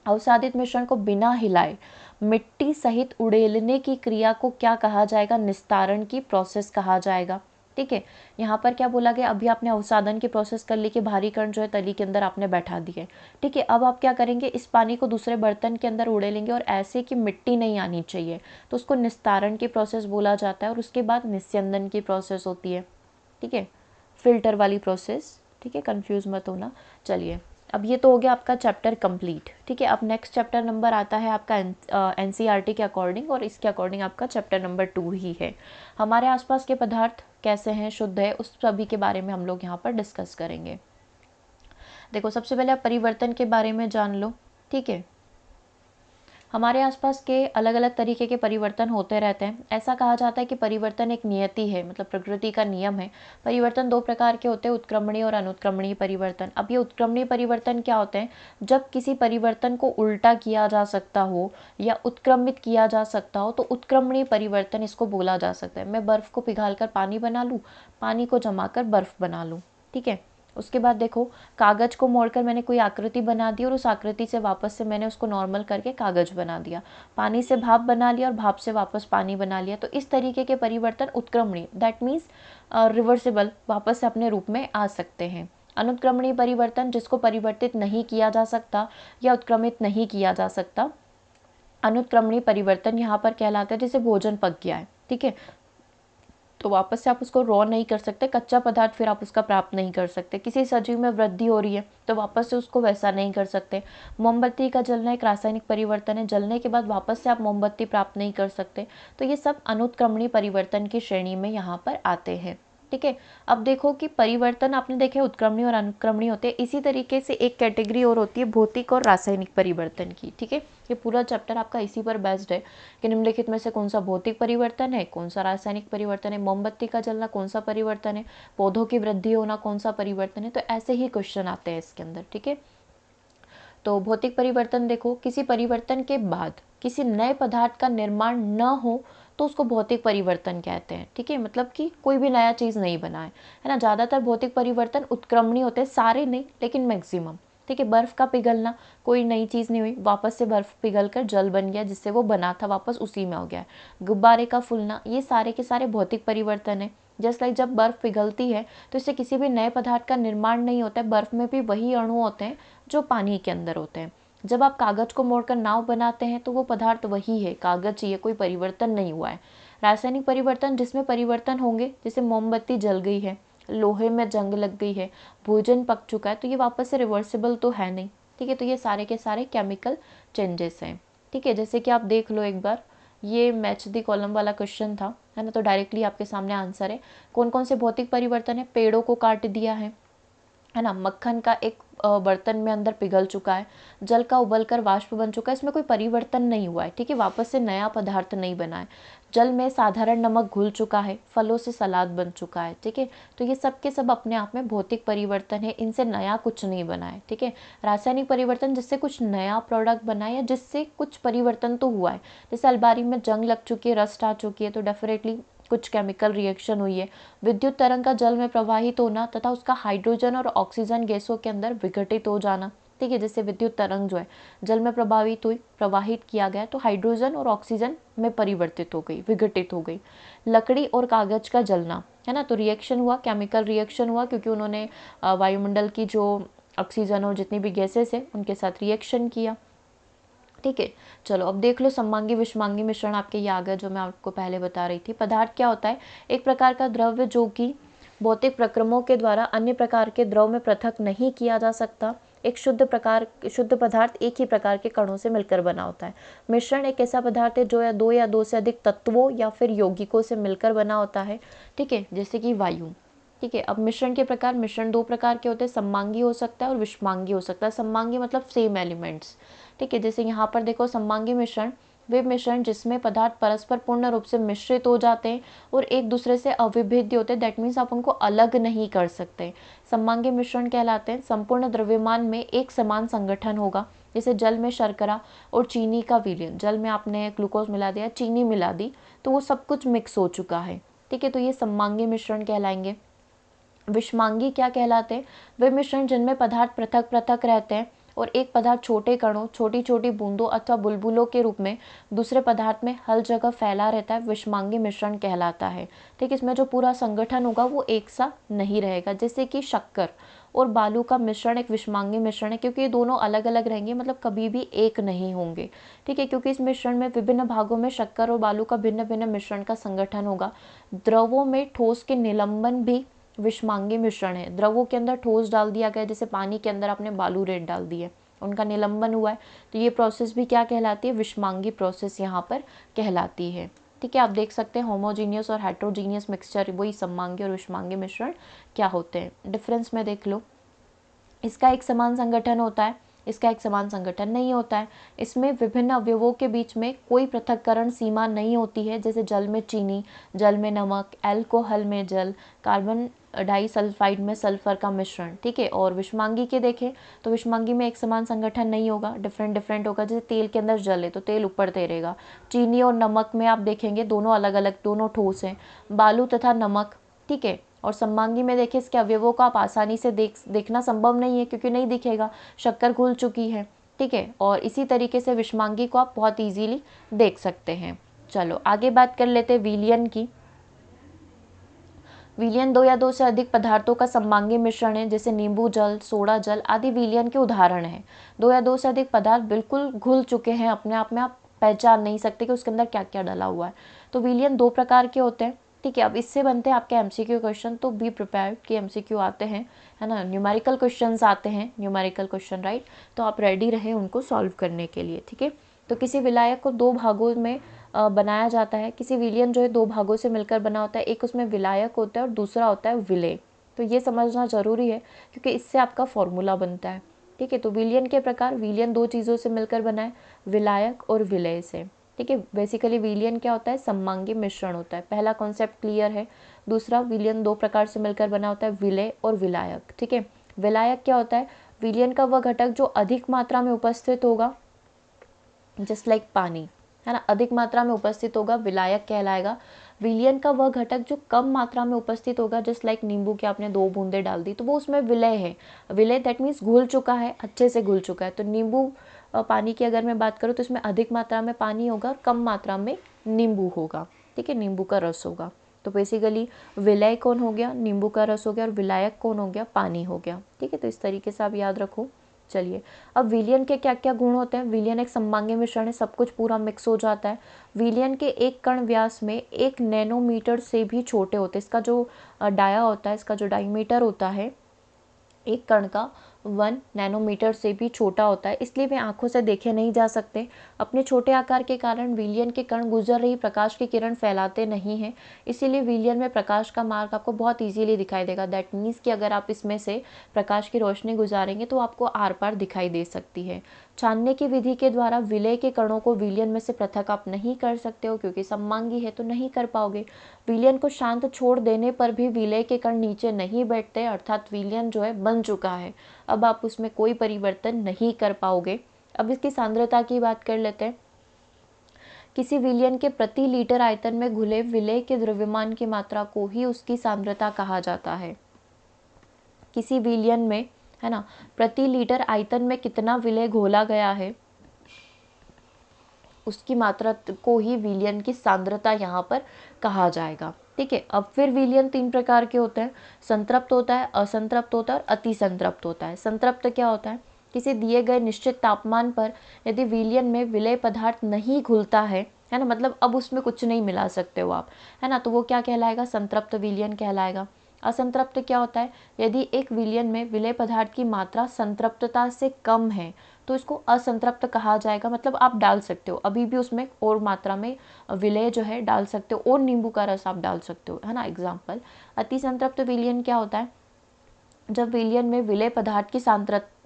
अवसादित मिश्रण को बिना हिलाए मिट्टी सहित उड़ेलने की क्रिया को क्या कहा जाएगा? निस्तारण की प्रोसेस कहा जाएगा, ठीक है। यहाँ पर क्या बोला गया, अभी आपने अवसादन की प्रोसेस कर ली कि भारी कण जो है तली के अंदर आपने बैठा दिए, ठीक है। अब आप क्या करेंगे, इस पानी को दूसरे बर्तन के अंदर उड़ेलेंगे और ऐसे कि मिट्टी नहीं आनी चाहिए, तो उसको निस्तारण की प्रोसेस बोला जाता है। और उसके बाद निस्यंदन की प्रोसेस होती है, ठीक है, फिल्टर वाली प्रोसेस, ठीक है, कंफ्यूज मत होना। चलिए, अब ये तो हो गया आपका चैप्टर कंप्लीट, ठीक है। अब नेक्स्ट चैप्टर नंबर आता है आपका एनसीईआरटी के अकॉर्डिंग, और इसके अकॉर्डिंग आपका चैप्टर नंबर 2 ही है। हमारे आसपास के पदार्थ कैसे हैं, शुद्ध है, उस सभी के बारे में हम लोग यहाँ पर डिस्कस करेंगे। देखो, सबसे पहले आप परिवर्तन के बारे में जान लो, ठीक है। हमारे आसपास के अलग अलग तरीके के परिवर्तन होते रहते हैं। ऐसा कहा जाता है कि परिवर्तन एक नियति है, मतलब प्रकृति का नियम है। परिवर्तन दो प्रकार के होते हैं, उत्क्रमणीय और अनुत्क्रमणीय परिवर्तन। अब ये उत्क्रमणीय परिवर्तन क्या होते हैं? जब किसी परिवर्तन को उल्टा किया जा सकता हो या उत्क्रमित किया जा सकता हो तो उत्क्रमणीय परिवर्तन इसको बोला जा सकता है। मैं बर्फ को पिघाल कर पानी बना लूँ, पानी को जमा कर बर्फ बना लूँ, ठीक है। उसके बाद देखो, कागज को मोड़कर मैंने कोई आकृति बना दी और उस आकृति से वापस से मैंने उसको नॉर्मल करके कागज बना दिया। पानी से भाप बना लिया और भाप से वापस पानी बना लिया। तो इस तरीके के परिवर्तन उत्क्रमणीय, दैट मीन्स रिवर्सिबल, वापस से अपने रूप में आ सकते हैं। अनुत्क्रमणीय परिवर्तन, जिसको परिवर्तित नहीं किया जा सकता या उत्क्रमित नहीं किया जा सकता, अनुत्क्रमणीय परिवर्तन यहाँ पर कहलाता है। जैसे भोजन पक गया है, ठीक है, तो वापस से आप उसको रॉ नहीं कर सकते, कच्चा पदार्थ फिर आप उसका प्राप्त नहीं कर सकते। किसी सजीव में वृद्धि हो रही है तो वापस से उसको वैसा नहीं कर सकते। मोमबत्ती का जलना एक रासायनिक परिवर्तन है, जलने के बाद वापस से आप मोमबत्ती प्राप्त नहीं कर सकते। तो ये सब अनुत्क्रमणीय परिवर्तन की श्रेणी में यहाँ पर आते हैं, ठीक है। अब देखो कि परिवर्तन आपने देखे उत्क्रमणीय और अनुक्रमणीय होते हैं। इसी तरीके से एक कैटेगरी और होती है भौतिक और रासायनिक परिवर्तन की, ठीक है। ये पूरा चैप्टर आपका इसी पर बेस्ड है कि निम्नलिखित में से कौन सा भौतिक परिवर्तन है, कौन सा रासायनिक परिवर्तन है, मोमबत्ती का जलना कौन सा परिवर्तन है, पौधों की वृद्धि होना कौन सा परिवर्तन है। तो ऐसे ही क्वेश्चन आते हैं इसके अंदर, ठीक है। तो भौतिक परिवर्तन देखो, किसी परिवर्तन के बाद किसी नए पदार्थ का निर्माण न हो तो उसको भौतिक परिवर्तन कहते हैं, ठीक है। मतलब कि कोई भी नया चीज़ नहीं बना है ना। ज़्यादातर भौतिक परिवर्तन उत्क्रमणीय होते हैं, सारे नहीं लेकिन मैक्सिमम, ठीक है। बर्फ़ का पिघलना, कोई नई चीज़ नहीं हुई, वापस से बर्फ़ पिघल कर जल बन गया, जिससे वो बना था वापस उसी में हो गया है। गुब्बारे का फूलना, ये सारे के सारे भौतिक परिवर्तन है। जस्ट लाइक जब बर्फ़ पिघलती है तो इससे किसी भी नए पदार्थ का निर्माण नहीं होता है, बर्फ़ में भी वही अणु होते हैं जो पानी के अंदर होते हैं। जब आप कागज़ को मोड़कर नाव बनाते हैं तो वो पदार्थ वही है, कागज़ ही है, कोई परिवर्तन नहीं हुआ है। रासायनिक परिवर्तन, जिसमें परिवर्तन होंगे, जैसे मोमबत्ती जल गई है, लोहे में जंग लग गई है, भोजन पक चुका है, तो ये वापस से रिवर्सिबल तो है नहीं। ठीक है, तो ये सारे के सारे केमिकल चेंजेस हैं। ठीक है, जैसे कि आप देख लो एक बार, ये मैच द कॉलम वाला क्वेश्चन था, है ना, तो डायरेक्टली आपके सामने आंसर है। कौन कौन से भौतिक परिवर्तन है? पेड़ों को काट दिया है ना, मक्खन का एक बर्तन में अंदर पिघल चुका है, जल का उबलकर वाष्प बन चुका है, इसमें कोई परिवर्तन नहीं हुआ है। ठीक है, वापस से नया पदार्थ नहीं बना है। जल में साधारण नमक घुल चुका है, फलों से सलाद बन चुका है। ठीक है, तो ये सब के सब अपने आप में भौतिक परिवर्तन है, इनसे नया कुछ नहीं बना है। ठीक है, रासायनिक परिवर्तन, जिससे कुछ नया प्रोडक्ट बना है या जिससे कुछ परिवर्तन तो हुआ है, जैसे अलमारी में जंग लग चुकी है, रस्ट आ चुकी है, तो डेफिनेटली कुछ केमिकल रिएक्शन हुई है। विद्युत तरंग का जल में प्रवाहित होना तथा उसका हाइड्रोजन और ऑक्सीजन गैसों के अंदर विघटित हो जाना। ठीक है, जैसे विद्युत तरंग जो है जल में प्रवाहित किया गया तो हाइड्रोजन और ऑक्सीजन में परिवर्तित हो गई, विघटित हो गई। लकड़ी और कागज का जलना, है ना, तो रिएक्शन हुआ, केमिकल रिएक्शन हुआ, क्योंकि उन्होंने वायुमंडल की जो ऑक्सीजन और जितनी भी गैसेस है उनके साथ रिएक्शन किया। ठीक है, चलो अब देख लो सममांगी विषमांगी मिश्रण आपके ये आ गया, जो मैं आपको पहले बता रही थी। पदार्थ क्या होता है? एक प्रकार का द्रव्य जो कि भौतिक प्रक्रमों के द्वारा अन्य प्रकार के द्रव में पृथक नहीं किया जा सकता। एक शुद्ध पदार्थ एक ही प्रकार के कणों से मिलकर बना होता है। मिश्रण एक ऐसा पदार्थ है जो या दो से अधिक तत्वों या फिर यौगिकों से मिलकर बना होता है। ठीक है, जैसे कि वायु। ठीक है, अब मिश्रण के प्रकार, मिश्रण दो प्रकार के होते हैं, सममांगी हो सकता है और विषमांगी हो सकता है। सममांगी मतलब सेम एलिमेंट्स। ठीक है, जैसे यहाँ पर देखो सममांगी मिश्रण, वे मिश्रण जिसमें पदार्थ परस्पर पूर्ण रूप से मिश्रित हो जाते हैं और एक दूसरे से अविभेद्य होते हैं, दैट मीन्स आप उनको अलग नहीं कर सकते, सममांगी मिश्रण कहलाते हैं। संपूर्ण द्रव्यमान में एक समान संगठन होगा, जैसे जल में शर्करा और चीनी का विलयन, जल में आपने ग्लूकोज मिला दिया, चीनी मिला दी, तो वो सब कुछ मिक्स हो चुका है। ठीक है, तो ये सममांगी मिश्रण कहलाएंगे। विषमांगी क्या कहलाते हैं? वे मिश्रण जिनमें पदार्थ पृथक पृथक रहते हैं और एक पदार्थ छोटे कणों, छोटी छोटी बूंदों अथवा बुलबुलों के रूप में दूसरे पदार्थ में हर जगह फैला रहता है, विषमांगी मिश्रण कहलाता है। ठीक, इसमें जो पूरा संगठन होगा वो एक सा नहीं रहेगा, जैसे कि शक्कर और बालू का मिश्रण एक विषमांगी मिश्रण है, क्योंकि ये दोनों अलग अलग रहेंगे, मतलब कभी भी एक नहीं होंगे। ठीक है, क्योंकि इस मिश्रण में विभिन्न भागों में शक्कर और बालू का भिन्न भिन्न मिश्रण का संगठन होगा। द्रवों में ठोस के निलंबन भी विषमांगी मिश्रण है। द्रवों के अंदर ठोस डाल दिया गया, जैसे पानी के अंदर आपने बालू रेत डाल दी है, उनका निलंबन हुआ है, तो ये प्रोसेस भी क्या कहलाती है? विषमांगी प्रोसेस यहाँ पर कहलाती है। ठीक है, आप देख सकते हैं होमोजीनियस और हेट्रोजीनियस मिक्सचर, वही सममांगी और विषमांगी मिश्रण क्या होते हैं। डिफरेंस में देख लो, इसका एक समान संगठन होता है, इसका एक समान संगठन नहीं होता है। इसमें विभिन्न अवयवों के बीच में कोई पृथक्करण सीमा नहीं होती है, जैसे जल में चीनी, जल में नमक, अल्कोहल में जल, कार्बन डाइसल्फाइड में सल्फर का मिश्रण। ठीक है, और विषमांगी के देखें तो विषमांगी में एक समान संगठन नहीं होगा, डिफरेंट डिफरेंट होगा। जैसे तेल के अंदर जल है तो तेल ऊपर तैरेगा। चीनी और नमक में आप देखेंगे दोनों अलग अलग, दोनों ठोस हैं। बालू तथा नमक, ठीक है, और सममांगी में देखिए इसके अवयवों को आप आसानी से देखना संभव नहीं है, क्योंकि नहीं दिखेगा, शक्कर घुल चुकी है। ठीक है, और इसी तरीके से विषमांगी को आप बहुत इजीली देख सकते हैं। चलो आगे बात कर लेते हैं विलयन की। विलयन दो या दो से अधिक पदार्थों का सममांगी मिश्रण है, जैसे नींबू जल, सोडा जल आदि विलयन के उदाहरण हैं। दो या दो से अधिक पदार्थ बिल्कुल घुल चुके हैं, अपने आप में आप पहचान नहीं सकते कि उसके अंदर क्या क्या डला हुआ है। तो विलयन दो प्रकार के होते हैं। ठीक है, अब इससे बनते हैं आपके एमसीक्यू क्वेश्चन, तो बी प्रिपेयर्ड कि एमसीक्यू आते हैं, है ना, न्यूमेरिकल क्वेश्चंस आते हैं, न्यूमेरिकल क्वेश्चन, राइट, तो आप रेडी रहें उनको सॉल्व करने के लिए। ठीक है, तो किसी विलायक को दो भागों में बनाया जाता है। किसी विलयन जो है दो भागों से मिलकर बना होता है, एक उसमें विलायक होता है और दूसरा होता है विलेय। तो ये समझना जरूरी है, क्योंकि इससे आपका फॉर्मूला बनता है। ठीक है, तो विलयन के प्रकार, विलयन दो चीज़ों से मिलकर बना है, विलायक और विलेय से। ठीक है, बेसिकली विलयन क्या होता है? सममांगी मिश्रण होता है। पहला कॉन्सेप्ट क्लियर है। दूसरा, विलयन दो प्रकार से मिलकर बना होता है, विलेय और विलायक। ठीक है, विलायक क्या होता है? विलयन का वह घटक जो अधिक मात्रा में उपस्थित होगा, जस्ट लाइक पानी, है ना, अधिक मात्रा में उपस्थित होगा, विलायक कहलाएगा। विलयन का वह घटक जो कम मात्रा में उपस्थित होगा, जस्ट लाइक नींबू के आपने 2 बूंदे डाल दी तो वो उसमें विलय है। विलय दैट मीन्स घुल चुका है, अच्छे से घुल चुका है। तो नींबू पानी की अगर मैं बात करूँ तो इसमें अधिक मात्रा में पानी होगा और कम मात्रा में नींबू होगा, ठीक है, नींबू का रस होगा। तो बेसिकली विलय कौन हो गया, नींबू का रस हो गया, और विलायक कौन हो गया, पानी हो गया, ठीक है। तो इस तरीके से आप याद रखो। चलिए, अब विलयन के क्या क्या गुण होते हैं। विलयन एक सममांगी मिश्रण है, सब कुछ पूरा मिक्स हो जाता है। विलयन के एक कण व्यास में 1 नैनोमीटर से भी छोटे होते हैं। इसका जो डाया होता है, इसका जो डायमीटर होता है एक कण का 1 नैनोमीटर से भी छोटा होता है, इसलिए वे आंखों से देखे नहीं जा सकते। अपने छोटे आकार के कारण विलयन के कण गुजर रही प्रकाश की किरण फैलाते नहीं हैं, इसीलिए विलयन में प्रकाश का मार्ग आपको बहुत इजीली दिखाई देगा। दैट मीन्स कि अगर आप इसमें से प्रकाश की रोशनी गुजारेंगे तो आपको आर पार दिखाई दे सकती है। छानने की विधि के द्वारा विलय के कणों को विलयन में से पृथक आप नहीं कर सकते हो, क्योंकि सममांगी है तो नहीं कर पाओगे। विलयन को शांत छोड़ देने पर भी विलय के कण नीचे नहीं बैठते, अर्थात विलयन जो है बन चुका है, अब आप उसमें कोई परिवर्तन नहीं कर पाओगे। अब इसकी सांद्रता की बात कर लेते हैं। किसी विलयन के प्रति लीटर आयतन में घुले विलय के द्रव्यमान की मात्रा को ही उसकी सांद्रता कहा जाता है। किसी विलयन में, है ना, प्रति लीटर आयतन में कितना विलय घोला गया है उसकी मात्रा को ही विलयन की सांद्रता यहाँ पर कहा जाएगा, ठीक है। अब फिर विलयन 3 प्रकार के होते हैं। संतृप्त होता है, असंतृप्त होता है और अति संतृप्त होता है। संतृप्त क्या होता है, किसी दिए गए निश्चित तापमान पर यदि विलयन में विलय पदार्थ नहीं घुलता है ना, मतलब अब उसमें कुछ नहीं मिला सकते हो आप, है ना, तो वो क्या कहलाएगा, संतृप्त विलयन कहलाएगा। असंतृप्त क्या होता है, यदि एक विलयन में विलय पदार्थ की मात्रा संतृप्तता से कम है तो इसको असंतृप्त कहा जाएगा। मतलब आप डाल सकते हो अभी भी उसमें और मात्रा में विलय जो है डाल सकते हो, और नींबू का रस आप डाल सकते हो, है ना, एग्जाम्पल। अति संतृप्त विलयन क्या होता है, जब विलयन में विलय पदार्थ की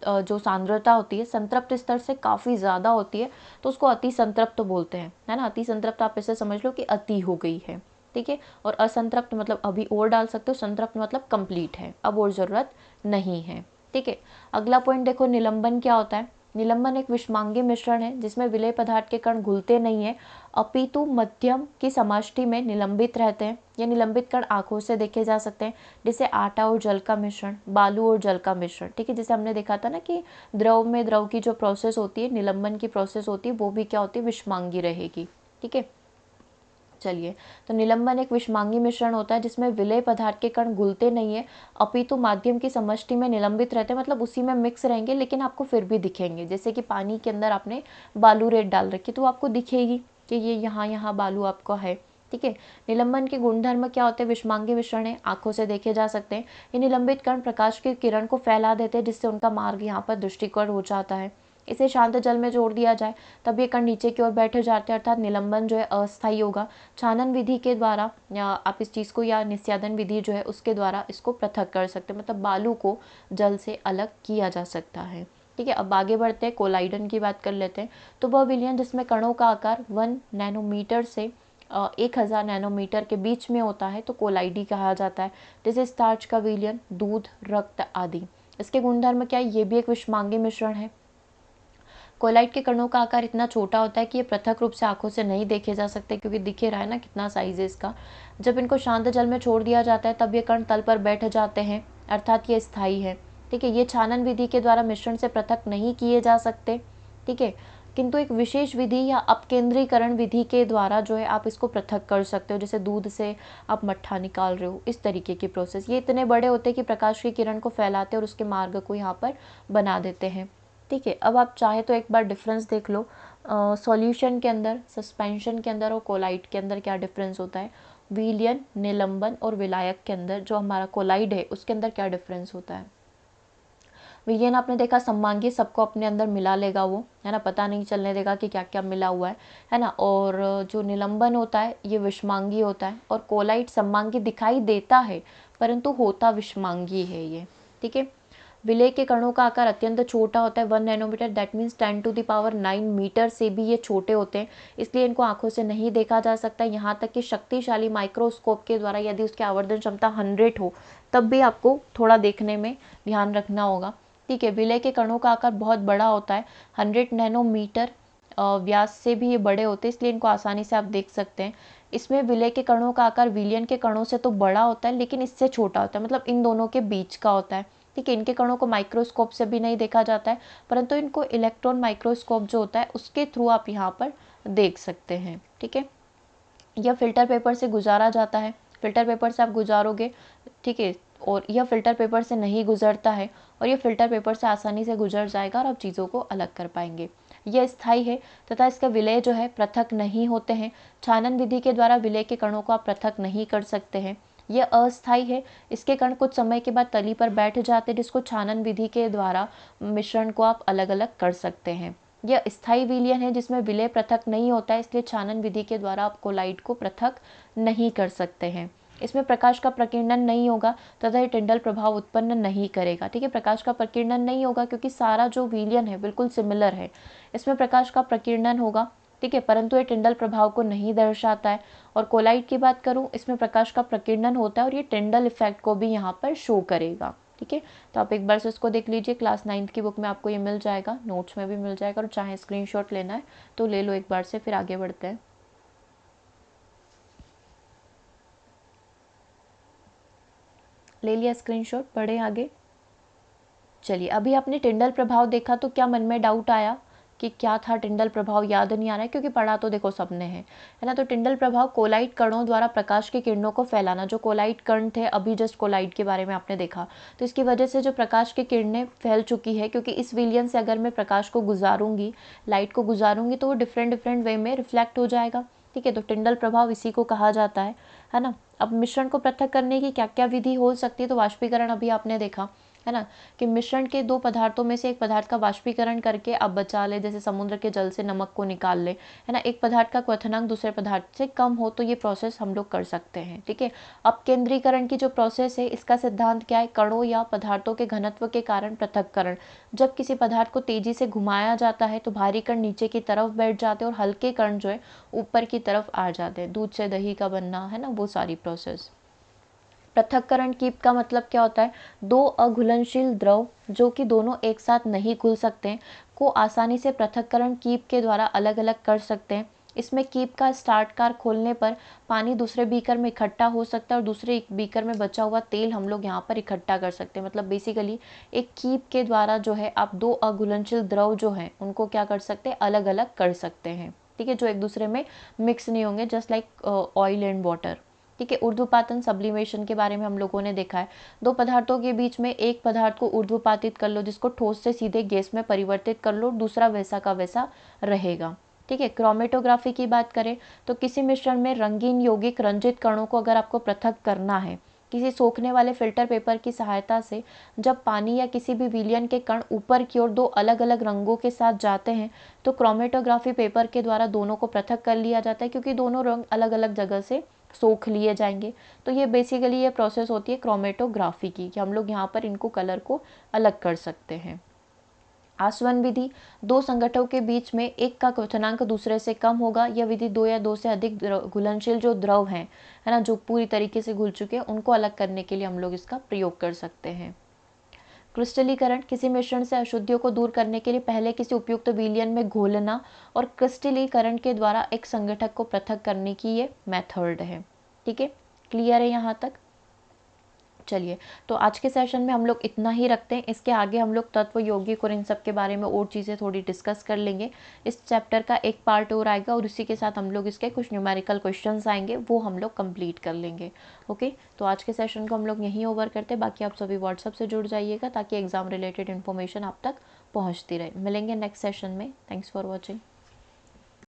जो सांद्रता होती है संतृप्त स्तर से काफ़ी ज़्यादा होती है तो उसको अति संतृप्त बोलते हैं, है ना। अति संतृप्त आप ऐसे समझ लो कि अति हो गई है, ठीक है। और असंतृप्त मतलब अभी और डाल सकते हो, संतृप्त मतलब कंप्लीट है, अब और ज़रूरत नहीं है, ठीक है। अगला पॉइंट देखो, निलंबन क्या होता है। निलंबन एक विषमांगी मिश्रण है जिसमें विलय पदार्थ के कण घुलते नहीं है, अपितु मध्यम की समष्टि में निलंबित रहते हैं। ये निलंबित कण आंखों से देखे जा सकते हैं, जैसे आटा और जल का मिश्रण, बालू और जल का मिश्रण, ठीक है। जैसे हमने देखा था ना कि द्रव में द्रव की जो प्रोसेस होती है, निलंबन की प्रोसेस होती है, वो भी क्या होती है, विषमांगी रहेगी, ठीक है। चलिए, तो निलंबन एक विषमांगी मिश्रण होता है जिसमें विलय पदार्थ के कण घुलते नहीं है, अपितु माध्यम की समष्टि में निलंबित रहते हैं, मतलब उसी में मिक्स रहेंगे लेकिन आपको फिर भी दिखेंगे। जैसे कि पानी के अंदर आपने बालू रेत डाल रखी तो आपको दिखेगी कि ये यहाँ यहाँ बालू आपको है, ठीक है। निलंबन के गुणधर्म क्या होते हैं, विषमांगी मिश्रण है, आंखों से देखे जा सकते हैं। ये निलंबित कण प्रकाश की किरण को फैला देते हैं जिससे उनका मार्ग यहाँ पर दृष्टिकोण हो जाता है। इसे शांत जल में जोड़ दिया जाए तब ये कण नीचे की ओर बैठ जाते हैं, अर्थात निलंबन जो है अस्थायी होगा। छानन विधि के द्वारा या आप इस चीज़ को, या निस्यादन विधि जो है उसके द्वारा इसको पृथक कर सकते हैं, मतलब बालू को जल से अलग किया जा सकता है, ठीक है। अब आगे बढ़ते हैं, कोलाइडन की बात कर लेते हैं। तो वह विलयन जिसमें कणों का आकार 1 नैनोमीटर से 1000 नैनोमीटर के बीच में होता है तो कोलाइडी कहा जाता है। जैसे स्टार्च का विलयन, दूध, रक्त आदि। इसके गुणधर्म क्या है, ये भी एक विषमांगी मिश्रण है। कोलाइड के कणों का आकार इतना छोटा होता है कि ये पृथक रूप से आंखों से नहीं देखे जा सकते, क्योंकि दिख ही रहा है ना कितना साइज है इसका। जब इनको शांत जल में छोड़ दिया जाता है तब ये कण तल पर बैठ जाते हैं, अर्थात ये स्थायी है, ठीक है। ये छानन विधि के द्वारा मिश्रण से पृथक नहीं किए जा सकते, ठीक है, किंतु एक विशेष विधि या अपकेंद्रीकरण विधि के द्वारा जो है आप इसको पृथक कर सकते हो। जैसे दूध से आप मट्ठा निकाल रहे हो, इस तरीके की प्रोसेस। ये इतने बड़े होते हैं कि प्रकाश की किरण को फैलाते हैं और उसके मार्ग को यहाँ पर बना देते हैं, ठीक है। अब आप चाहे तो एक बार डिफरेंस देख लो, सॉल्यूशन के अंदर, सस्पेंशन के अंदर और कोलाइड के अंदर क्या डिफरेंस होता है। विलयन, निलंबन और विलायक के अंदर जो हमारा कोलाइड है उसके अंदर क्या डिफरेंस होता है। विलयन आपने देखा सममांगी, सबको अपने अंदर मिला लेगा वो, है ना, पता नहीं चलने देगा कि क्या क्या मिला हुआ है ना। और जो निलंबन होता है ये विषमांगी होता है, और कोलाइड सममांगी दिखाई देता है परंतु होता विषमांगी है ये, ठीक है। विलय के कणों का आकार अत्यंत छोटा होता है, 1 नैनोमीटर, दैट मीन्स 10⁹ मीटर से भी ये छोटे होते हैं, इसलिए इनको आंखों से नहीं देखा जा सकता। यहाँ तक कि शक्तिशाली माइक्रोस्कोप के द्वारा यदि उसकी आवर्धन क्षमता 100 हो तब भी आपको थोड़ा देखने में ध्यान रखना होगा, ठीक है। विलय के कणों का आकार बहुत बड़ा होता है, 100 नैनोमीटर व्यास से भी ये बड़े होते हैं, इसलिए इनको आसानी से आप देख सकते हैं। इसमें विलय के कणों का आकार विलियन के कणों से तो बड़ा होता है, लेकिन इससे छोटा होता है, मतलब इन दोनों के बीच का होता है। ठीक है, इनके कणों को माइक्रोस्कोप से भी नहीं देखा जाता है, परंतु इनको इलेक्ट्रॉन माइक्रोस्कोप जो होता है उसके थ्रू आप यहाँ पर देख सकते हैं। ठीक है, यह फिल्टर पेपर से गुजारा जाता है, फिल्टर पेपर से आप गुजारोगे। ठीक है, और यह फिल्टर पेपर से नहीं गुजरता है, और यह फिल्टर पेपर से आसानी से गुजर जाएगा और आप चीज़ों को अलग कर पाएंगे। यह स्थायी है तथा इसका विलय जो है पृथक नहीं होते हैं। छानन विधि के द्वारा विलय के कणों को आप पृथक नहीं कर सकते हैं। यह अस्थायी है, इसके कण कुछ समय के बाद तली पर बैठ जाते हैं, जिसको छानन विधि के द्वारा मिश्रण को आप अलग अलग कर सकते हैं। यह स्थायी विलयन है जिसमें विलय पृथक नहीं होता है, इसलिए छानन विधि के द्वारा आप कोलाइड को पृथक नहीं कर सकते हैं। इसमें प्रकाश का प्रकीर्णन नहीं होगा तथा यह टिंडल प्रभाव उत्पन्न नहीं करेगा। ठीक है, प्रकाश का प्रकीर्णन नहीं होगा क्योंकि सारा जो विलयन है बिल्कुल सिमिलर है। इसमें प्रकाश का प्रकीर्णन होगा, ठीक है, परंतु ये टिंडल प्रभाव को नहीं दर्शाता है। और कोलाइड की बात करूं, इसमें प्रकाश का प्रकीर्णन होता है और ये टिंडल इफेक्ट को भी यहाँ पर शो करेगा। ठीक है, तो आप एक बार से इसको देख लीजिए, क्लास 9th की बुक में आपको ये मिल जाएगा, नोट्स में भी मिल जाएगा, और चाहे स्क्रीनशॉट लेना है तो ले लो एक बार से, फिर आगे बढ़ते हैं। ले लिया स्क्रीनशॉट, बढ़े आगे। चलिए, अभी आपने टिंडल प्रभाव देखा तो क्या मन में डाउट आया कि क्या था टिंडल प्रभाव? याद नहीं आ रहा है क्योंकि पढ़ा तो देखो सबने है ना। तो टिंडल प्रभाव कोलाइड कणों द्वारा प्रकाश की किरणों को फैलाना। जो कोलाइड कण थे, अभी जस्ट कोलाइड के बारे में आपने देखा, तो इसकी वजह से जो प्रकाश की किरणें फैल चुकी है, क्योंकि इस विलयन से अगर मैं प्रकाश को गुजारूंगी, लाइट को गुजारूंगी, तो वो डिफरेंट डिफरेंट वे में रिफ्लेक्ट हो जाएगा। ठीक है, तो टिंडल प्रभाव इसी को कहा जाता है ना। अब मिश्रण को पृथक करने की क्या क्या विधि हो सकती है? तो वाष्पीकरण अभी आपने देखा है ना, कि मिश्रण के दो पदार्थों में से एक पदार्थ का वाष्पीकरण करके आप बचा ले, जैसे समुद्र के जल से नमक को निकाल ले, है ना। एक पदार्थ का क्वथनांक दूसरे पदार्थ से कम हो तो ये प्रोसेस हम लोग कर सकते हैं। ठीक है, अब केंद्रीकरण की जो प्रोसेस है, इसका सिद्धांत क्या है? कणों या पदार्थों के घनत्व के कारण पृथक्करण। जब किसी पदार्थ को तेजी से घुमाया जाता है तो भारी कण नीचे की तरफ बैठ जाते हैं और हल्के कण जो है ऊपर की तरफ आ जाते हैं। दूध से दही का बनना, है ना, वो सारी प्रोसेस। पृथक्करण कीप का मतलब क्या होता है? दो अघुलनशील द्रव जो कि दोनों एक साथ नहीं घुल सकते हैं को आसानी से पृथक्करण कीप के द्वारा अलग अलग कर सकते हैं। इसमें कीप का स्टार्ट कार खोलने पर पानी दूसरे बीकर में इकट्ठा हो सकता है और दूसरे बीकर में बचा हुआ तेल हम लोग यहाँ पर इकट्ठा कर सकते हैं। मतलब बेसिकली एक कीप के द्वारा जो है आप दो अघुलनशील द्रव जो हैं उनको क्या कर सकते हैं? अलग अलग कर सकते हैं। ठीक है, जो एक दूसरे में मिक्स नहीं होंगे, just like oil and water. ठीक है, ऊर्ध्वपातन सब्लिमेशन के बारे में हम लोगों ने देखा है। दो पदार्थों के बीच में एक पदार्थ को ऊर्ध्वपातित कर लो, जिसको ठोस से सीधे गैस में परिवर्तित कर लो, दूसरा वैसा का वैसा रहेगा। ठीक है, क्रोमेटोग्राफी की बात करें तो किसी मिश्रण में रंगीन यौगिक रंजित कणों को अगर आपको पृथक करना है किसी सोखने वाले फिल्टर पेपर की सहायता से, जब पानी या किसी भी विलयन के कण ऊपर की ओर दो अलग अलग रंगों के साथ जाते हैं तो क्रोमेटोग्राफी पेपर के द्वारा दोनों को पृथक कर लिया जाता है, क्योंकि दोनों रंग अलग अलग जगह से सोख लिए जाएंगे। तो ये बेसिकली ये प्रोसेस होती है क्रोमेटोग्राफी की, कि हम लोग यहाँ पर इनको कलर को अलग कर सकते हैं। आसवन विधि, दो संगठनों के बीच में एक का क्वथनांक दूसरे से कम होगा। यह विधि दो या दो से अधिक घुलनशील जो द्रव हैं, है ना, जो पूरी तरीके से घुल चुके हैं, उनको अलग करने के लिए हम लोग इसका प्रयोग कर सकते हैं। क्रिस्टलीकरण, किसी मिश्रण से अशुद्धियों को दूर करने के लिए पहले किसी उपयुक्त विलयन में घोलना और क्रिस्टलीकरण के द्वारा एक संगठक को पृथक करने की ये मेथड है। ठीक है, क्लियर है यहाँ तक? चलिए, तो आज के सेशन में हम लोग इतना ही रखते हैं। इसके आगे हम लोग तत्व, यौगिक और इन सब के बारे में और चीज़ें थोड़ी डिस्कस कर लेंगे। इस चैप्टर का एक पार्ट और आएगा और उसी के साथ हम लोग इसके कुछ न्यूमेरिकल क्वेश्चंस आएंगे, वो हम लोग कंप्लीट कर लेंगे। ओके, तो आज के सेशन को हम लोग यहीं ओवर करते हैं। बाकी आप सभी व्हाट्सएप से जुड़ जाइएगा ताकि एग्जाम रिलेटेड इन्फॉर्मेशन आप तक पहुँचती रहे। मिलेंगे नेक्स्ट सेशन में। Thanks for watching.